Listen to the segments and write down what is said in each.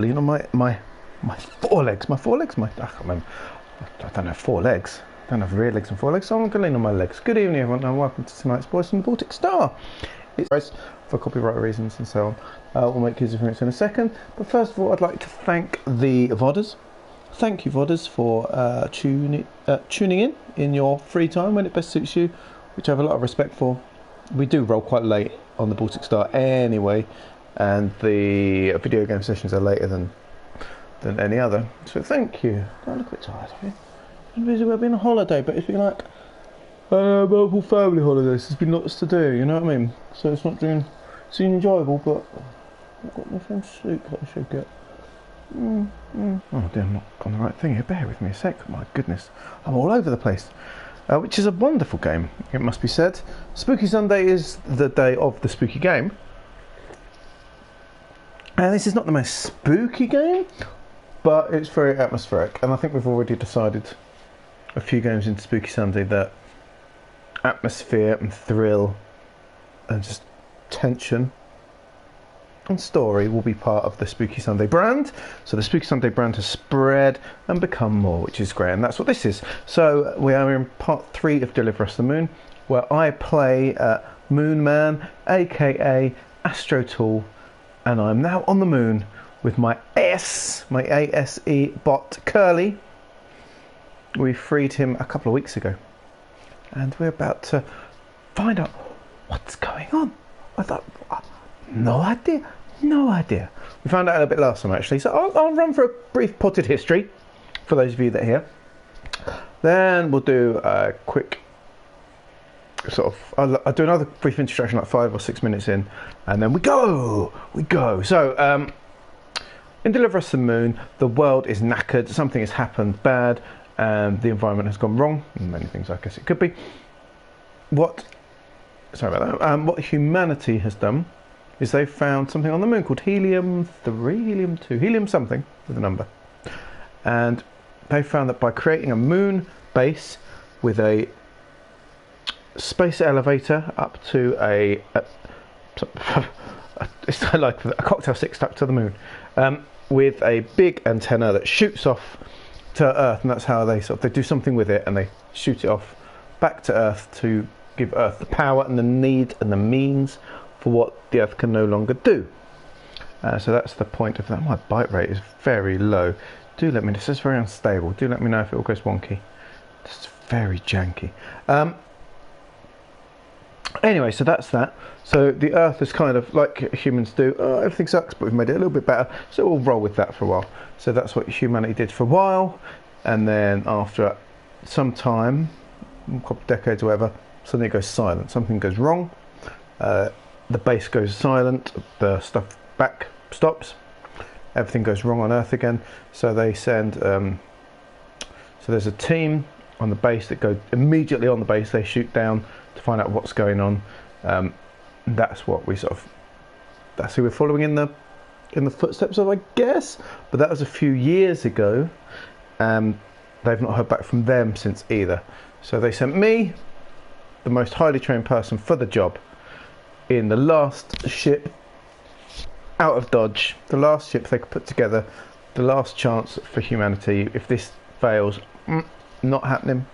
lean on my forelegs. I can't remember. I don't have four legs. I don't have rear legs and forelegs, so I'm going to lean on my legs. Good evening, everyone, and welcome to tonight's Boys from the Baltic Star. It's for copyright reasons and so on. We'll make use of it in a second. But first of all, I'd like to thank the VODers. Thank you, VODers, for tuning in your free time when it best suits you, which I have a lot of respect for. We do roll quite late on the Baltic Star anyway, and the video game sessions are later than any other. So thank you. I look a bit tired of you. It's been busy. We've been on holiday, but it's been like multiple family holidays. There's been lots to do, you know what I mean? So it's not doing. It's enjoyable, but I've got nothing soup that I should get. Oh dear, I'm not on the right thing here. Bear with me a sec. My goodness, I'm all over the place. Which is a wonderful game, it must be said. Spooky Sunday is the day of the spooky game. And this is not the most spooky game, but it's very atmospheric. And I think we've already decided a few games into Spooky Sunday that atmosphere and thrill and just tension and story will be part of the Spooky Sunday brand. So the Spooky Sunday brand has spread and become more, which is great, and that's what this is. So we are in part 3 of Deliver Us the Moon, where I play Moon Man, aka Astro Tool, and I'm now on the moon with my ASE bot Curly. We freed him a couple of weeks ago, and we're about to find out what's going on. I thought, no idea. We found out a little bit last time actually, so I'll run for a brief potted history for those of you that are here. Then we'll do a quick sort of, I'll do another brief introduction like 5 or 6 minutes in, and then we go. So in Deliver Us the Moon, the world is knackered, something has happened bad, and the environment has gone wrong, and many things I guess it could be. What humanity has done is they've found something on the moon called helium-3, helium-2, helium something with a number. And they found that by creating a moon base with a space elevator up to it's like a cocktail stick stuck to the moon, with a big antenna that shoots off to Earth, and that's how they do something with it, and they shoot it off back to Earth to give Earth the power and the need and the means for what the Earth can no longer do. So that's the point of that. My bite rate is very low. Do let me, this is very unstable. Do let me know if it all goes wonky. It's very janky. Anyway, so that's that. So the Earth is kind of like humans do. Everything sucks, but we've made it a little bit better. So we'll roll with that for a while. So that's what humanity did for a while. And then after some time, a couple of decades or whatever, suddenly it goes silent. Something goes wrong. The base goes silent, the stuff back stops, everything goes wrong on Earth again. So they send, so there's a team on the base that go immediately on the base. They shoot down to find out what's going on. That's what we that's who we're following in the footsteps of, I guess. But that was a few years ago. They've not heard back from them since either. So they sent me, the most highly trained person for the job, in the last ship out of Dodge, the last ship they could put together, the last chance for humanity. If this fails, not happening.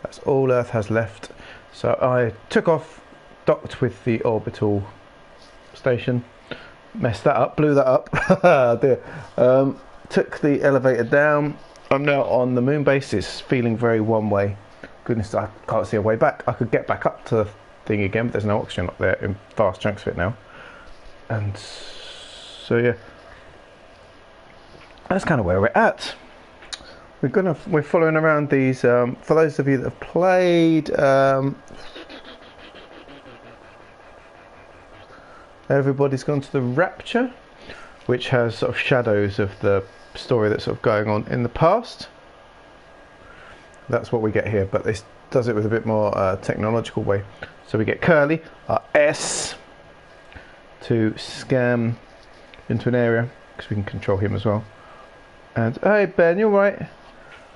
That's all Earth has left. So I took off, docked with the orbital station, messed that up, blew that up. Oh dear. Took the elevator down. I'm now on the moon base. It's feeling very one way. Goodness, I can't see a way back. I could get back up to the thing again, but there's no oxygen up there in vast chunks of it now. And so yeah, that's kind of where we're at. We're following around these. For those of you that have played, Everybody's Gone to the Rapture, which has sort of shadows of the story that's sort of going on in the past. That's what we get here, but this does it with a bit more technological way. So we get Curly, our S, to scan into an area, because we can control him as well. And hey Ben, you alright?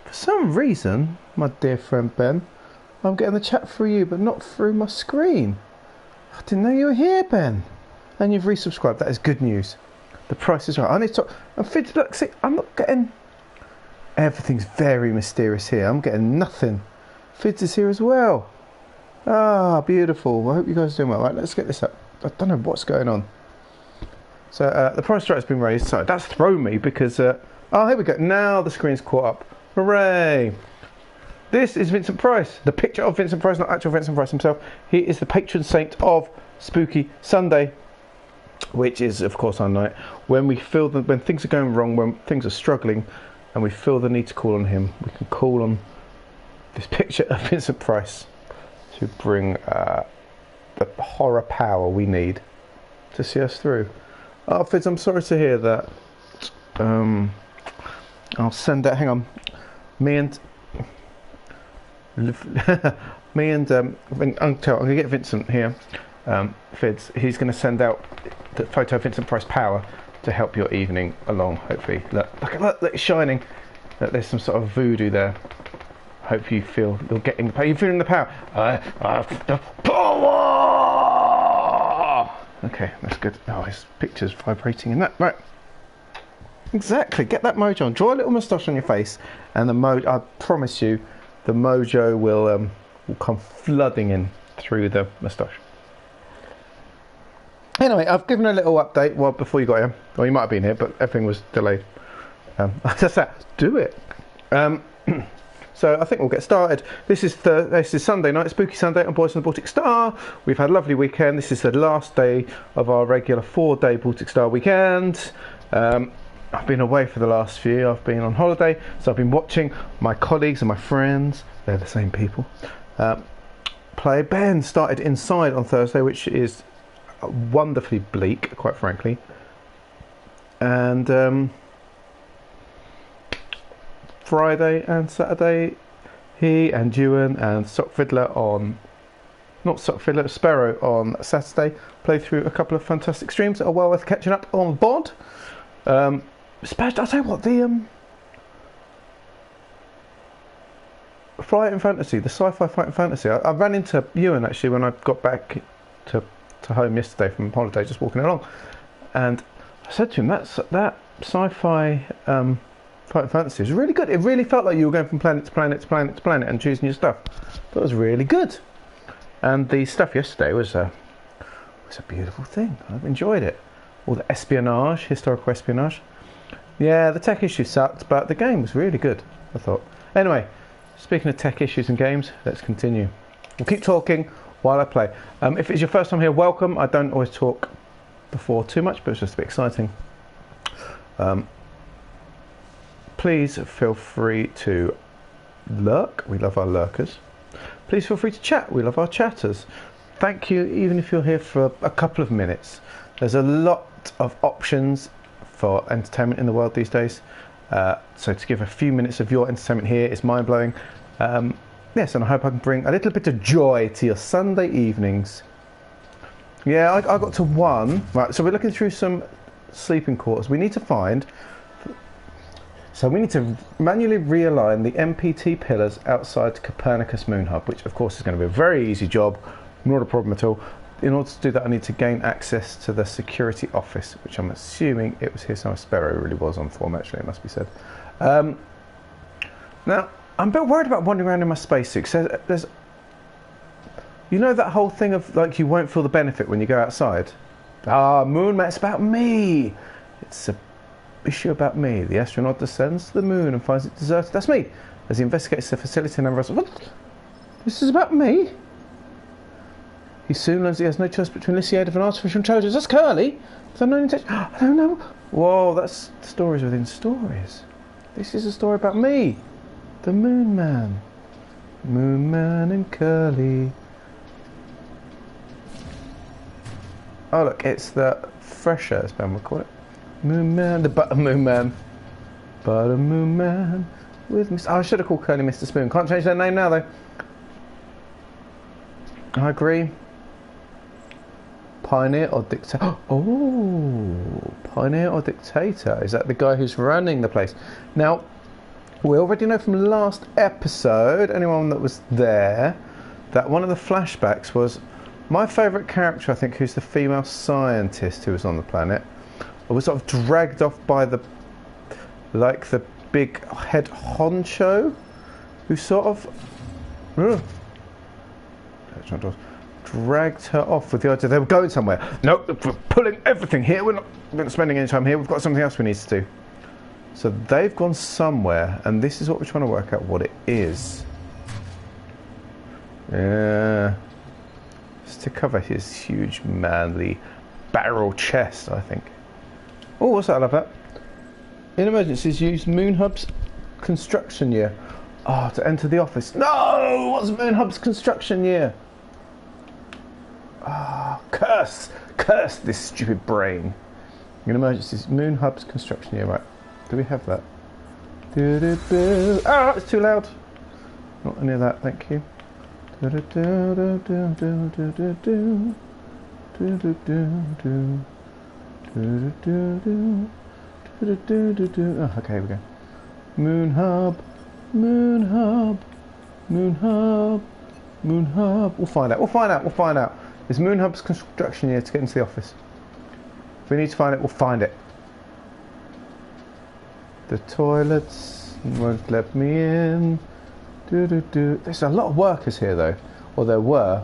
For some reason, my dear friend Ben, I'm getting the chat through you, but not through my screen. I didn't know you were here, Ben. And you've resubscribed, that is good news. The price is right. I need to. And Fidz, look, see, I'm not getting. Everything's very mysterious here. I'm getting nothing. Fidz is here as well. Ah, beautiful. I hope you guys are doing well. Right, let's get this up. I don't know what's going on. So the price right has been raised. So that's thrown me because. Oh, here we go. Now the screen's caught up. Hooray! This is Vincent Price. The picture of Vincent Price, not actual Vincent Price himself. He is the patron saint of Spooky Sunday, which is, of course, our night when we feel that when things are going wrong, when things are struggling, and we feel the need to call on him, we can call on this picture of Vincent Price to bring the horror power we need to see us through. Oh, Fidz, I'm sorry to hear that. I'll send that. Hang on, me and I'm gonna get Vincent here. Fidz, he's going to send out the photo of Vincent Price Power to help your evening along, hopefully. Look, it's shining. Look, there's some sort of voodoo there. Hope you feel you're getting the power. You're feeling the power. The power! Okay, that's good. Oh, his picture's vibrating in that. Right. Exactly. Get that mojo on. Draw a little moustache on your face, and the I promise you, the mojo will come flooding in through the moustache. Anyway, I've given a little update before you got here. Well, you might have been here, but everything was delayed. Just that. Do it. So I think we'll get started. This is Sunday night, Spooky Sunday on Boys from the Baltic Star. We've had a lovely weekend. This is the last day of our regular 4-day Baltic Star weekend. I've been away for the last few. I've been on holiday, so I've been watching my colleagues and my friends. They're the same people. Play. Ben started Inside on Thursday, which is wonderfully bleak, quite frankly. And Friday and Saturday, he and Ewan and Sparrow on Saturday played through a couple of fantastic streams that are well worth catching up on bod. I'll tell you what, the Flight and Fantasy, the sci-fi Flight and Fantasy, I ran into Ewan actually when I got back to home yesterday from holiday, just walking along, and I said to him, that sci-fi Flight and Fantasy is really good. It really felt like you were going from planet to planet to planet to planet and choosing your stuff. That was really good. And the stuff yesterday was a beautiful thing. I've enjoyed it. All the espionage, historical espionage. Yeah, the tech issues sucked, but the game was really good, I thought. Anyway, speaking of tech issues and games, let's continue. We'll keep talking while I play. If it's your first time here, welcome. I don't always talk before too much, but it's just a bit exciting. Please feel free to lurk. We love our lurkers. Please feel free to chat. We love our chatters. Thank you, even if you're here for a couple of minutes. There's a lot of options for entertainment in the world these days. So to give a few minutes of your entertainment here is mind-blowing. Yes, and I hope I can bring a little bit of joy to your Sunday evenings. Yeah, I got to one. Right, so we're looking through some sleeping quarters. We need to manually realign the MPT pillars outside Copernicus Moon Hub, which of course is going to be a very easy job, not a problem at all. In order to do that, I need to gain access to the security office, which I'm assuming it was here somewhere. Sparrow really was on form, actually, it must be said. Now, I'm a bit worried about wandering around in my spacesuit. So there's, you know that whole thing of like you won't feel the benefit when you go outside? Ah, Moon Man, it's about me. It's a issue about me. The astronaut descends to the moon and finds it deserted. That's me. As he investigates the facility and unravels. What? This is about me? He soon learns he has no choice between initiative and artificial intelligence. That's Curly. Is that no intention? I don't know. Whoa, that's stories within stories. This is a story about me. The Moon Man. Moon Man and Curly. Oh look, it's the Fresher, as Ben would call it. Moon Man, the Butter Moon Man. Butter Moon Man with Mr. Oh, I should have called Curly Mr. Spoon. Can't change their name now though. I agree. Pioneer or dictator? Oh, pioneer or dictator? Is that the guy who's running the place? Now, we already know from last episode, anyone that was there, that one of the flashbacks was my favourite character, I think, who's the female scientist who was on the planet, I was sort of dragged off by the big head honcho, who sort of dragged her off with the idea they were going somewhere. Nope, we're pulling everything here. We're not spending any time here. We've got something else we need to do. So they've gone somewhere, and this is what we're trying to work out what it is. Yeah. Just to cover his huge, manly barrel chest, I think. Oh, what's that? I love that. In emergencies, use Moon Hub's construction year. Oh, to enter the office. No! What's Moon Hub's construction year? Ah, curse! Curse this stupid brain. In emergencies, Moon Hub's construction year. Right. Do we have that? Ah, it's too loud. Not any of that, thank you. Oh, okay, here we go. Moon Hub, Moon Hub, Moon Hub, Moon Hub. We'll find out. We'll find out. We'll find out. It's Moon Hub's construction year to get into the office. If we need to find it, we'll find it. The toilets won't let me in. There's a lot of workers here, though. Or there were.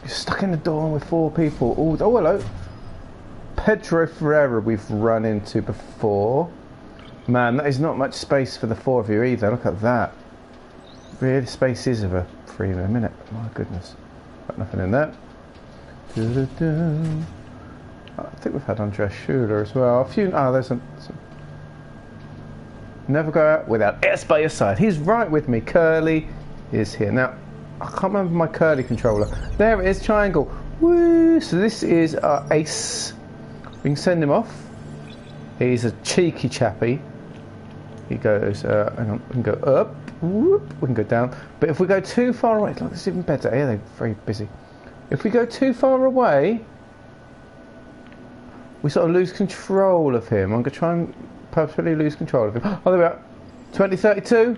You're stuck in the door with 4 people. Oh, hello. Pedro Ferreira we've run into before. Man, that is not much space for the 4 of you either. Look at that. Really, space is of a free in a minute. My goodness. Got nothing in there. I think we've had Andreas Schuler as well. A few. Oh, there's some. Never go out without S by your side. He's right with me. Curly is here. Now, I can't remember my Curly controller. There it is, triangle. Woo! So this is our ASE. We can send him off. He's a cheeky chappy. He goes, hang on, we can go up. Whoop, we can go down. But if we go too far away, look, it's even better. Yeah, they're very busy. If we go too far away, we sort of lose control of him. I'm going to try and purposefully lose control of him. Oh, there we are. 2032.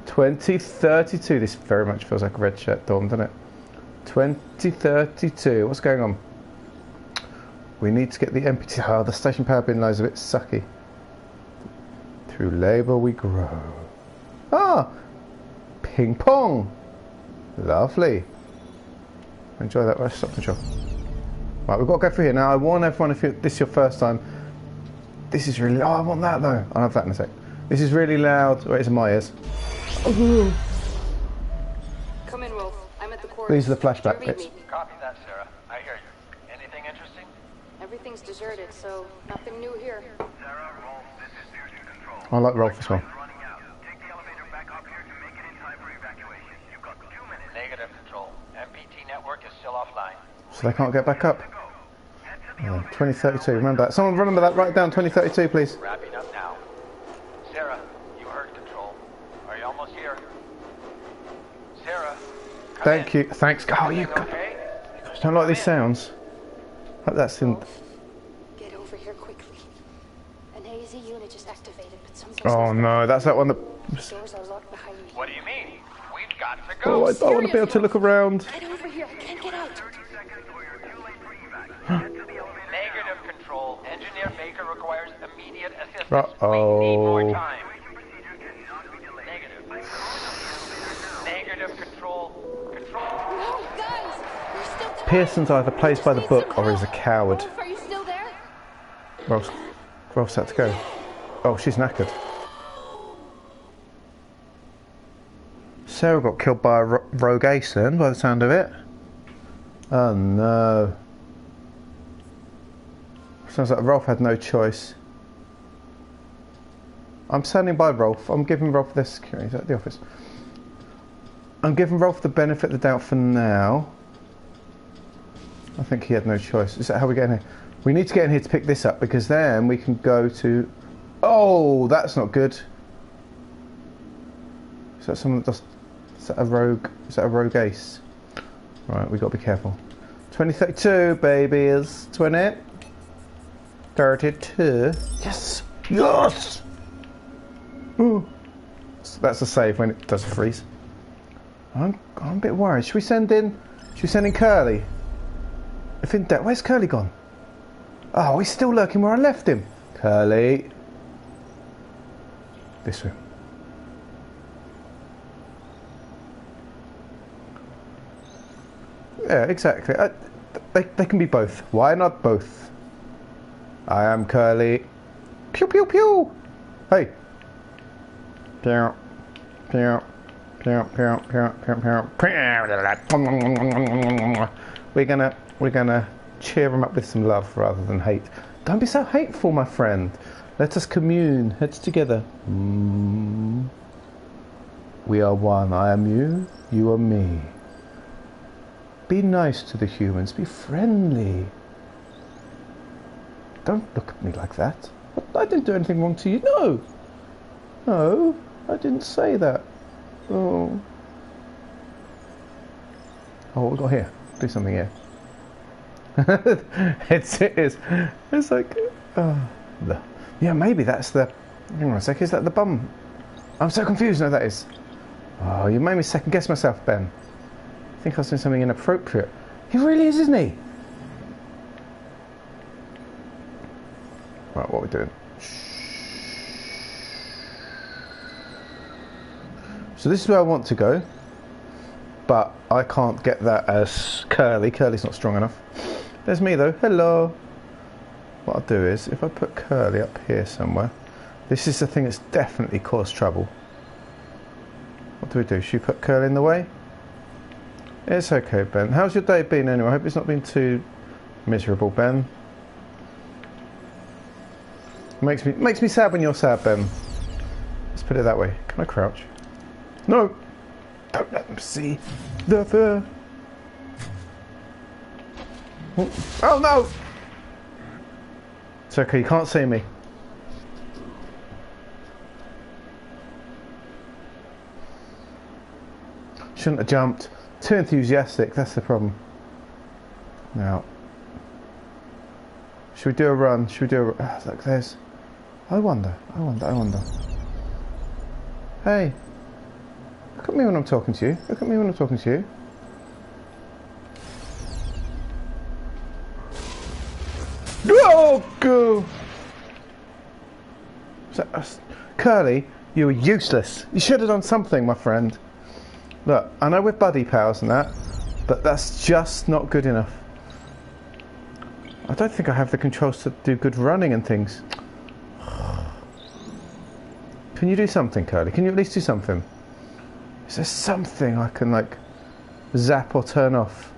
2032. This very much feels like a red shirt dawn, doesn't it? 2032. What's going on? We need to get the MPT. Oh, the station power bin lies a bit sucky. Through labour we grow. Ah! Ping pong. Lovely. Enjoy that. Right, stop control. Right, we've got to go through here. Now, I warn everyone, if this is your first time, this is really... Oh, I want that, though. I'll have that in a sec. This is really loud. Wait, it's in my ears. Oh. Come in, Rolf. I'm at the quarters. These are the flashback bits. Copy that, Sarah. I hear you. Anything interesting? Everything's deserted, so nothing new here. Sarah, Rolf, this is Fusion Control. I like Rolf as well. Running out. Take the elevator back up here to make it in time for evacuation. You've got 2 minutes. Negative, Control. MPT network is still offline. So they can't get back up. Oh, 2032, remember that. Someone remember that, write down 2032, please. Wrapping up now. Sarah, you heard Control. Are you almost here? Sarah, Thank you. Thanks. Oh, you okay? guys don't like these sounds. Hope that's in... Get over here quickly. An ASE unit just activated, but something's... Oh no, that's that one that... Doors are locked behind me. What do you mean? We've got to Oh, go. I want to be able to look around. Get over here. I can't get out. 30 seconds or you're too late for evac. Get to the elevator. Negative, Control. Engineer Baker requires immediate assistance. Uh-oh. We need more time. Negative. Negative, Control. Control. No, guys! There's still time. Pearson's either plays by the Please book some or is a help. coward. Rolf, are you still there? Rolf's had to go. Oh, she's knackered. Sarah got killed by a rogue ace then, by the sound of it. Oh no. Sounds like Rolf had no choice. I'm standing by Rolf. I'm giving Rolf this security. He's at the office. I'm giving Rolf the benefit of the doubt for now. I think he had no choice. Is that how we get in here? We need to get in here to pick this up because then we can go to... Oh, that's not good. Is that someone that does... Is that a rogue? Is that a rogue ace? Right, we've got to be careful. 2032, babies. 2032. Yes! Yes! Ooh. So that's a save when it does freeze. I'm a bit worried. Should we send in Curly? If in doubt, where's Curly gone? Oh, he's still lurking where I left him. Curly. This way. Yeah, exactly. They can be both. Why not both? I am Curly. Pew pew pew. Hey. Pew pew pew pew pew pew pew. We're gonna cheer him up with some love rather than hate. Don't be so hateful, my friend. Let us commune. Heads together. We are one. I am you. You are me. Be nice to the humans. Be friendly. Don't look at me like that. I didn't do anything wrong to you. No. No, I didn't say that. Oh. Oh, what we got here? Do something here. It's like, yeah, maybe that's the. Hang on a sec. Is that the bum? I'm so confused. No, that is. Oh, you made me second guess myself, Ben. I think I was doing something inappropriate. He really is, isn't he? Right, what are we doing? So this is where I want to go, but I can't get that as Curly. Curly's not strong enough. There's me though. Hello. What I'll do is, if I put Curly up here somewhere, this is the thing that's definitely caused trouble. What do we do? Should we put Curly in the way? It's okay, Ben. How's your day been anyway? I hope it's not been too miserable, Ben. Makes me sad when you're sad, Ben. Let's put it that way. Can I crouch? No! Don't let them see the fur. Oh no! It's okay, you can't see me. Shouldn't have jumped. Too enthusiastic, that's the problem. Now, should we do a run? Should we do a... Oh, look, there's... I wonder. Hey. Look at me when I'm talking to you. Look at me when I'm talking to you. Oh, go! Curly, you were useless. You should have done something, my friend. Look, I know we're buddy pals and that, but that's just not good enough. I don't think I have the controls to do good running and things. Can you do something, Curly? Can you at least do something? Is there something I can, like, zap or turn off?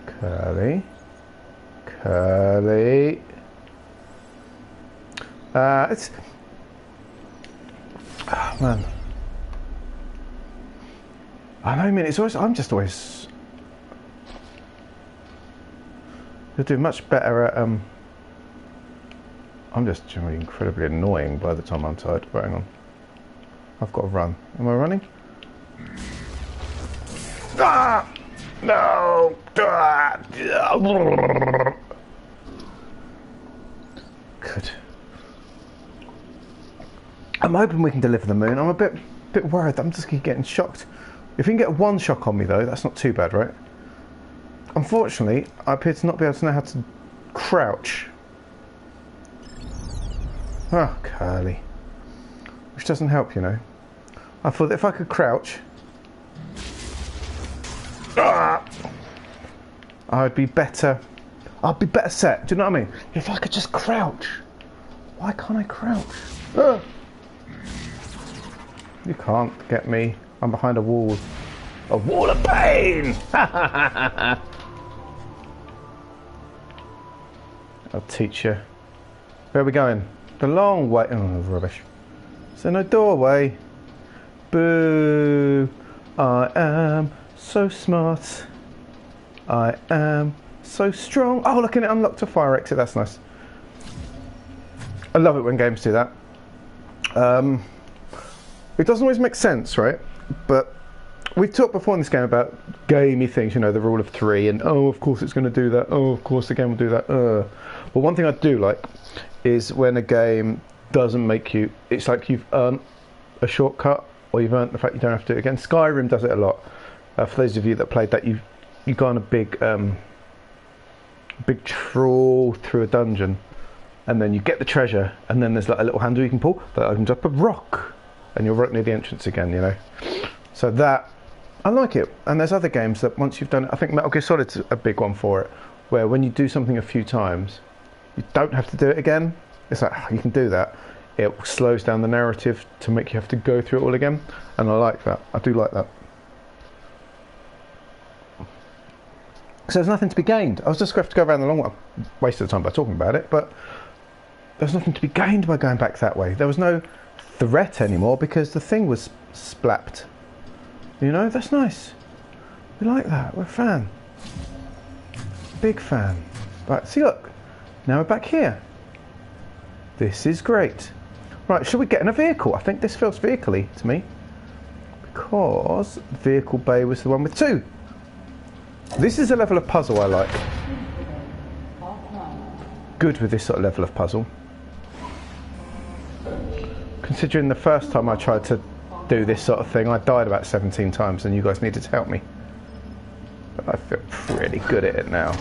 Curly. Curly. It's... Oh, man. I know, I mean, it's always... I'm just always... You'll do much better at, I'm just generally incredibly annoying by the time I'm tired. Right, hang on. I've got to run. Am I running? Ah! No! Ah! Good. I'm hoping we can deliver the moon. I'm a bit worried. I'm just getting shocked. If we can get one shock on me, though, that's not too bad, right? Unfortunately, I appear to not be able to know how to crouch. Oh, Curly. Which doesn't help, you know. I thought that if I could crouch... I'd be better set. Do you know what I mean? If I could just crouch. Why can't I crouch? You can't get me. I'm behind a wall. A wall of pain! I'll teach you. Where are we going? The long way. Oh, rubbish. Is there no doorway? Boo! I am so smart. I am so strong. Oh, look, and it unlocked a fire exit. That's nice. I love it when games do that. It doesn't always make sense, right? But we've talked before in this game about gamey things, you know, the rule of three, and oh, of course it's going to do that. Oh, of course the game will do that. Well, one thing I do like is when a game doesn't make you... It's like you've earned a shortcut, or you've earned the fact you don't have to do it again. Skyrim does it a lot. For those of you that played that, you go on a big big trawl through a dungeon, and then you get the treasure, and then there's like a little handle you can pull that opens up a rock, and you're right near the entrance again, you know. So that, I like it. And there's other games that once you've done it, I think Metal Gear Solid's a big one for it, where when you do something a few times, you don't have to do it again. It's like, you can do that. It slows down the narrative to make you have to go through it all again, and I like that. I do like that. So there's nothing to be gained. I was just going to have to go around the long way. Wasted the time by talking about it, but there's nothing to be gained by going back that way. There was no threat anymore because the thing was splapped. You know, that's nice. We like that. We're a fan. Big fan. Right, see, look. Now we're back here. This is great. Right, should we get in a vehicle? I think this feels vehicle-y to me, because vehicle bay was the one with 2. This is a level of puzzle I like. Good with this sort of level of puzzle. Considering the first time I tried to do this sort of thing, I died about 17 times and you guys needed to help me. But I feel pretty good at it now.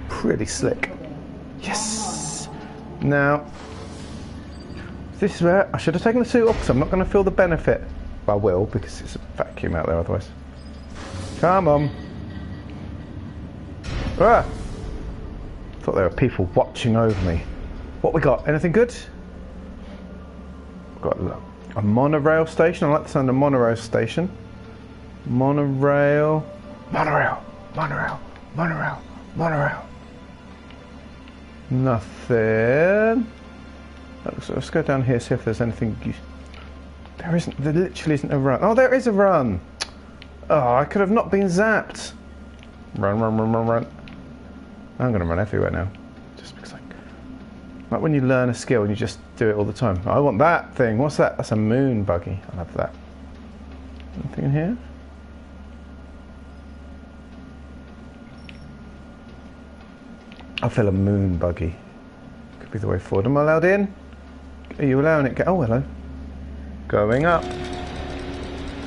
Pretty slick. Yes! Now, this is where I should have taken the suit off because I'm not going to feel the benefit. Well, I will, because it's a vacuum out there otherwise. Come on. Ah! Thought there were people watching over me. What we got? Anything good? We've got a monorail station. I like the sound of monorail station. Monorail. Monorail. Monorail. Monorail. Monorail. Nothing. Let's go down here, see if there's anything. There literally isn't a run. Oh, there is a run. Oh, I could have not been zapped. Run, run, run, run, run. I'm going to run everywhere now. Just because like when you learn a skill and you just do it all the time. I want that thing. What's that? That's a moon buggy. I love that. Anything in here? I feel a moon buggy. Could be the way forward. Am I allowed in? Are you allowing it? Oh, hello. Going up.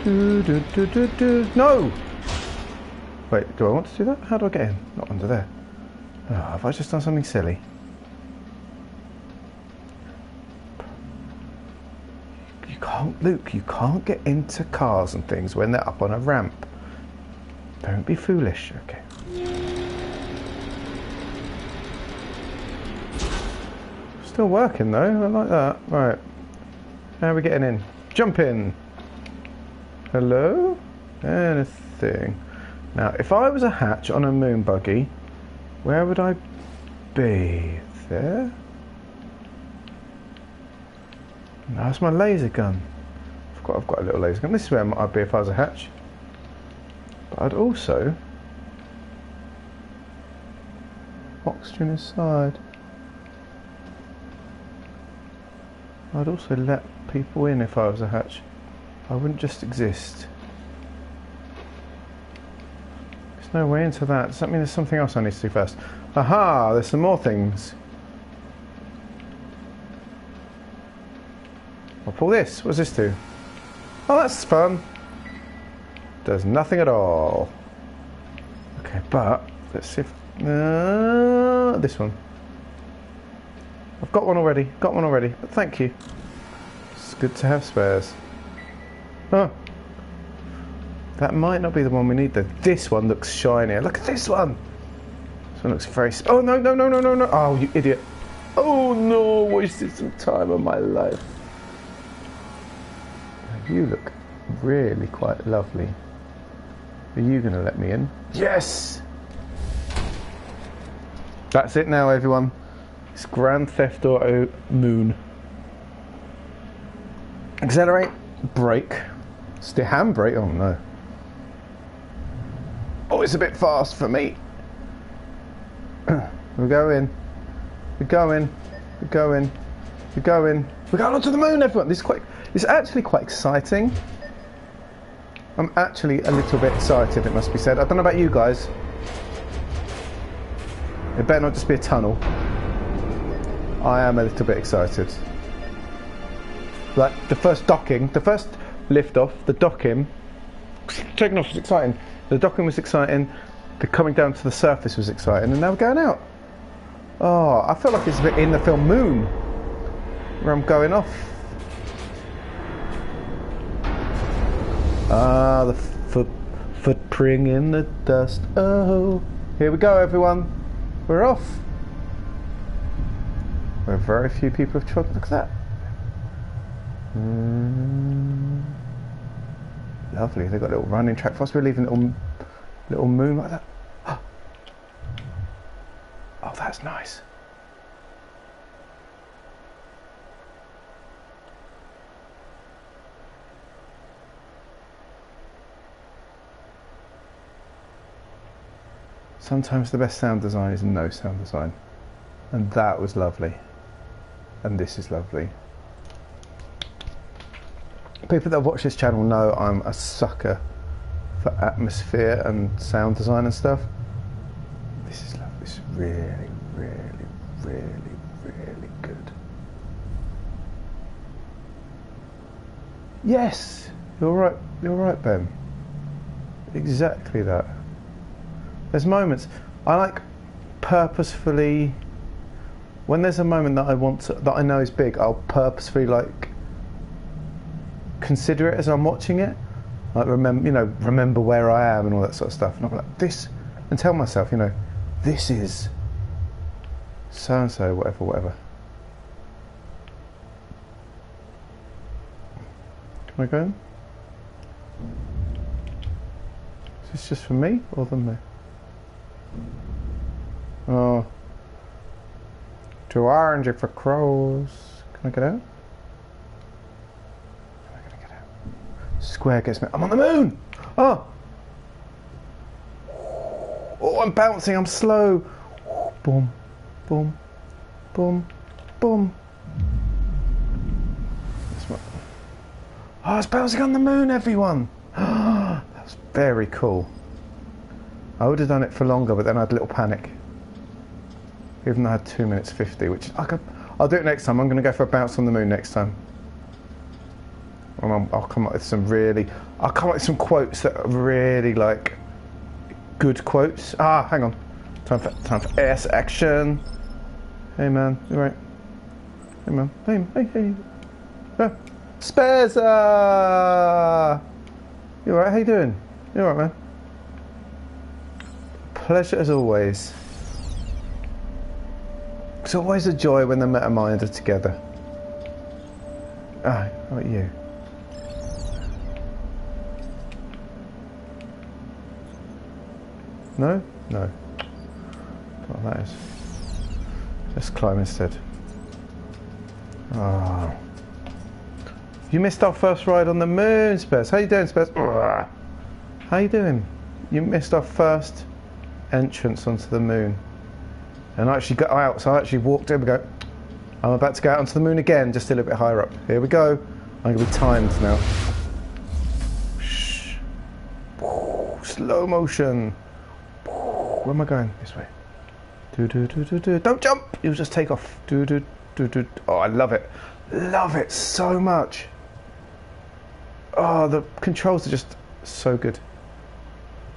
Do, do, do, do, do. No! Wait, do I want to do that? How do I get in? Not under there. Oh, have I just done something silly? You can't, Luke, you can't get into cars and things when they're up on a ramp. Don't be foolish, okay. Still working though, I like that. Right. How are we getting in? Jump in! Hello? Anything? Now, if I was a hatch on a moon buggy, where would I be? There? No, that's my laser gun. I've got a little laser gun. This is where I'd be if I was a hatch. But I'd also oxygen inside. I'd also let people in if I was a hatch. I wouldn't just exist. There's no way into that. Does that mean there's something else I need to do first? Aha! There's some more things. I'll pull this. What does this do? Oh, that's fun. Does nothing at all. Okay, but let's see if this one. I've got one already. But thank you. It's good to have spares. Oh. That might not be the one we need though. This one looks shinier. Look at this one. This one looks very... Oh, no. Oh, you idiot. Oh, no. Wasted some time of my life. You look really quite lovely. Are you going to let me in? Yes! That's it now, everyone. It's Grand Theft Auto Moon. Accelerate. Brake. Still handbrake. Oh, no. Oh, it's a bit fast for me. We're going. We're going. We're going. We're going. We're going onto the moon, everyone. It's actually quite exciting. I'm actually a little bit excited, it must be said. I don't know about you guys. It better not just be a tunnel. I am a little bit excited. Like the first docking, the first lift off, the docking. Taking off was exciting. The docking was exciting. the coming down to the surface was exciting, and now we're going out. Oh, I feel like it's a bit in the film Moon, where I'm going off. Ah, the footprint in the dust. Oh, here we go, everyone. We're off. Where very few people have trod. Look at that. Lovely. They've got a little running track for us. We're leaving a little moon like that. Oh, that's nice. Sometimes the best sound design is no sound design. And that was lovely. And this is lovely. People that watch this channel know I'm a sucker for atmosphere and sound design and stuff. This is lovely. This is really, really, really, really good. Yes! You're right, Ben. Exactly that. There's moments I like purposefully, when there's a moment that I want to, that I know is big, I'll purposefully like consider it as I'm watching it, like remember where I am and all that sort of stuff, and I'll be like this, and tell myself, this is so and so, whatever. Can I go in? Is this just for me or them? Oh, too orangey for crows. Can I get out? Am I gonna get out? Square gets me. I'm on the moon. Oh, I'm bouncing. I'm slow. Boom, boom, boom, boom. Oh, I was bouncing on the moon, everyone. That was very cool. I would have done it for longer, but then I had a little panic. Even though I had 2 minutes 50, which I'll do it next time. I'm going to go for a bounce on the moon next time. And I'll come up with some quotes that are really like good quotes. Ah, hang on. Time for ASE action. Hey man, you right? Hey man, hey. Ah. Spezza! You alright? How you doing? You alright, man? Pleasure as always. It's always a joy when the Metamind are together. Ah, how about you? No? No. What that is. Let's climb instead. Oh. You missed our first ride on the moon, Spez. How you doing, Spez? How you doing? You missed our first entrance onto the moon. And I actually got out, so I actually walked in. We go. I'm about to go out onto the moon again, just a little bit higher up. Here we go. I'm going to be timed now. Shh. Slow motion. Where am I going? This way. Don't jump! You'll just take off. Oh, I love it. Love it so much. Oh, the controls are just so good.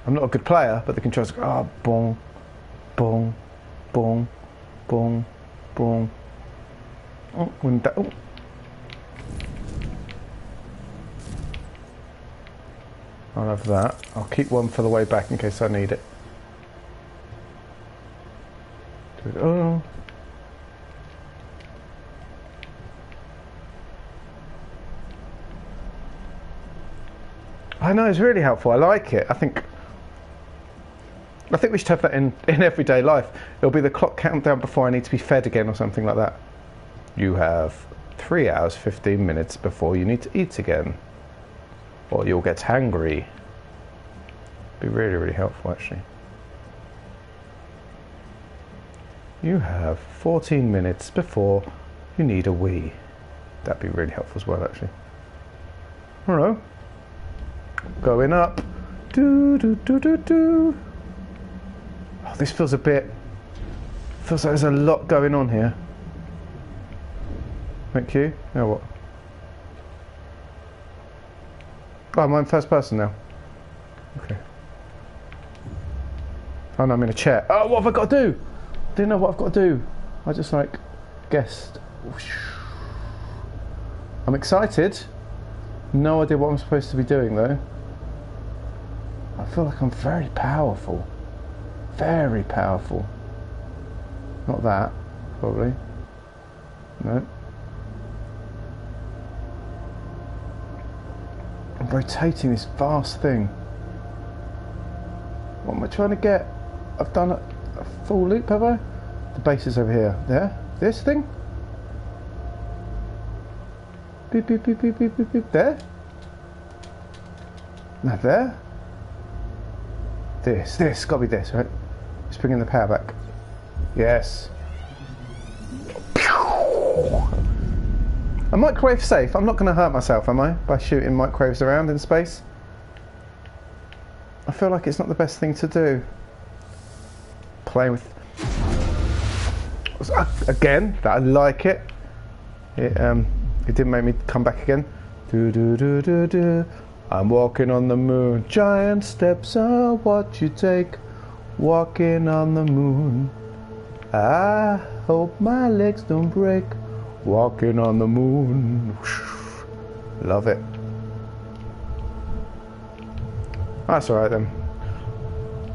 I'm not a good player, but the controls are, oh, boom, boom, boom, boom, boom. Oh, oh. I'll have that. I'll keep one for the way back in case I need it. Oh. I know, it's really helpful. I like it. I think we should have that in everyday life. It'll be the clock countdown before I need to be fed again or something like that. You have 3 hours, 15 minutes before you need to eat again. Or you'll get hungry. Be really, really helpful actually. You have 14 minutes before you need a wee. That'd be really helpful as well actually. Hello. Going up. Oh, this feels like there's a lot going on here. Thank you. Now what? Oh, I'm in first person now. Okay. Oh no, I'm in a chair. Oh, what have I got to do? Didn't know what I've got to do. I just like guessed. I'm excited. No idea what I'm supposed to be doing though. I feel like I'm very powerful. Very powerful. Not that, probably. No. I'm rotating this vast thing. What am I trying to get? I've done a full loop, have I? The base is over here. There? This thing? Beep, beep, beep, beep, beep, beep, beep. There? Now there? This. Gotta be this, right? Just bringing the power back. Yes. A microwave safe. I'm not going to hurt myself, am I? By shooting microwaves around in space? I feel like it's not the best thing to do. Play with... Again, I like it. It didn't make me come back again. I'm walking on the moon. Giant steps are what you take. Walking on the moon. I hope my legs don't break. Walking on the moon. Love it. That's alright then.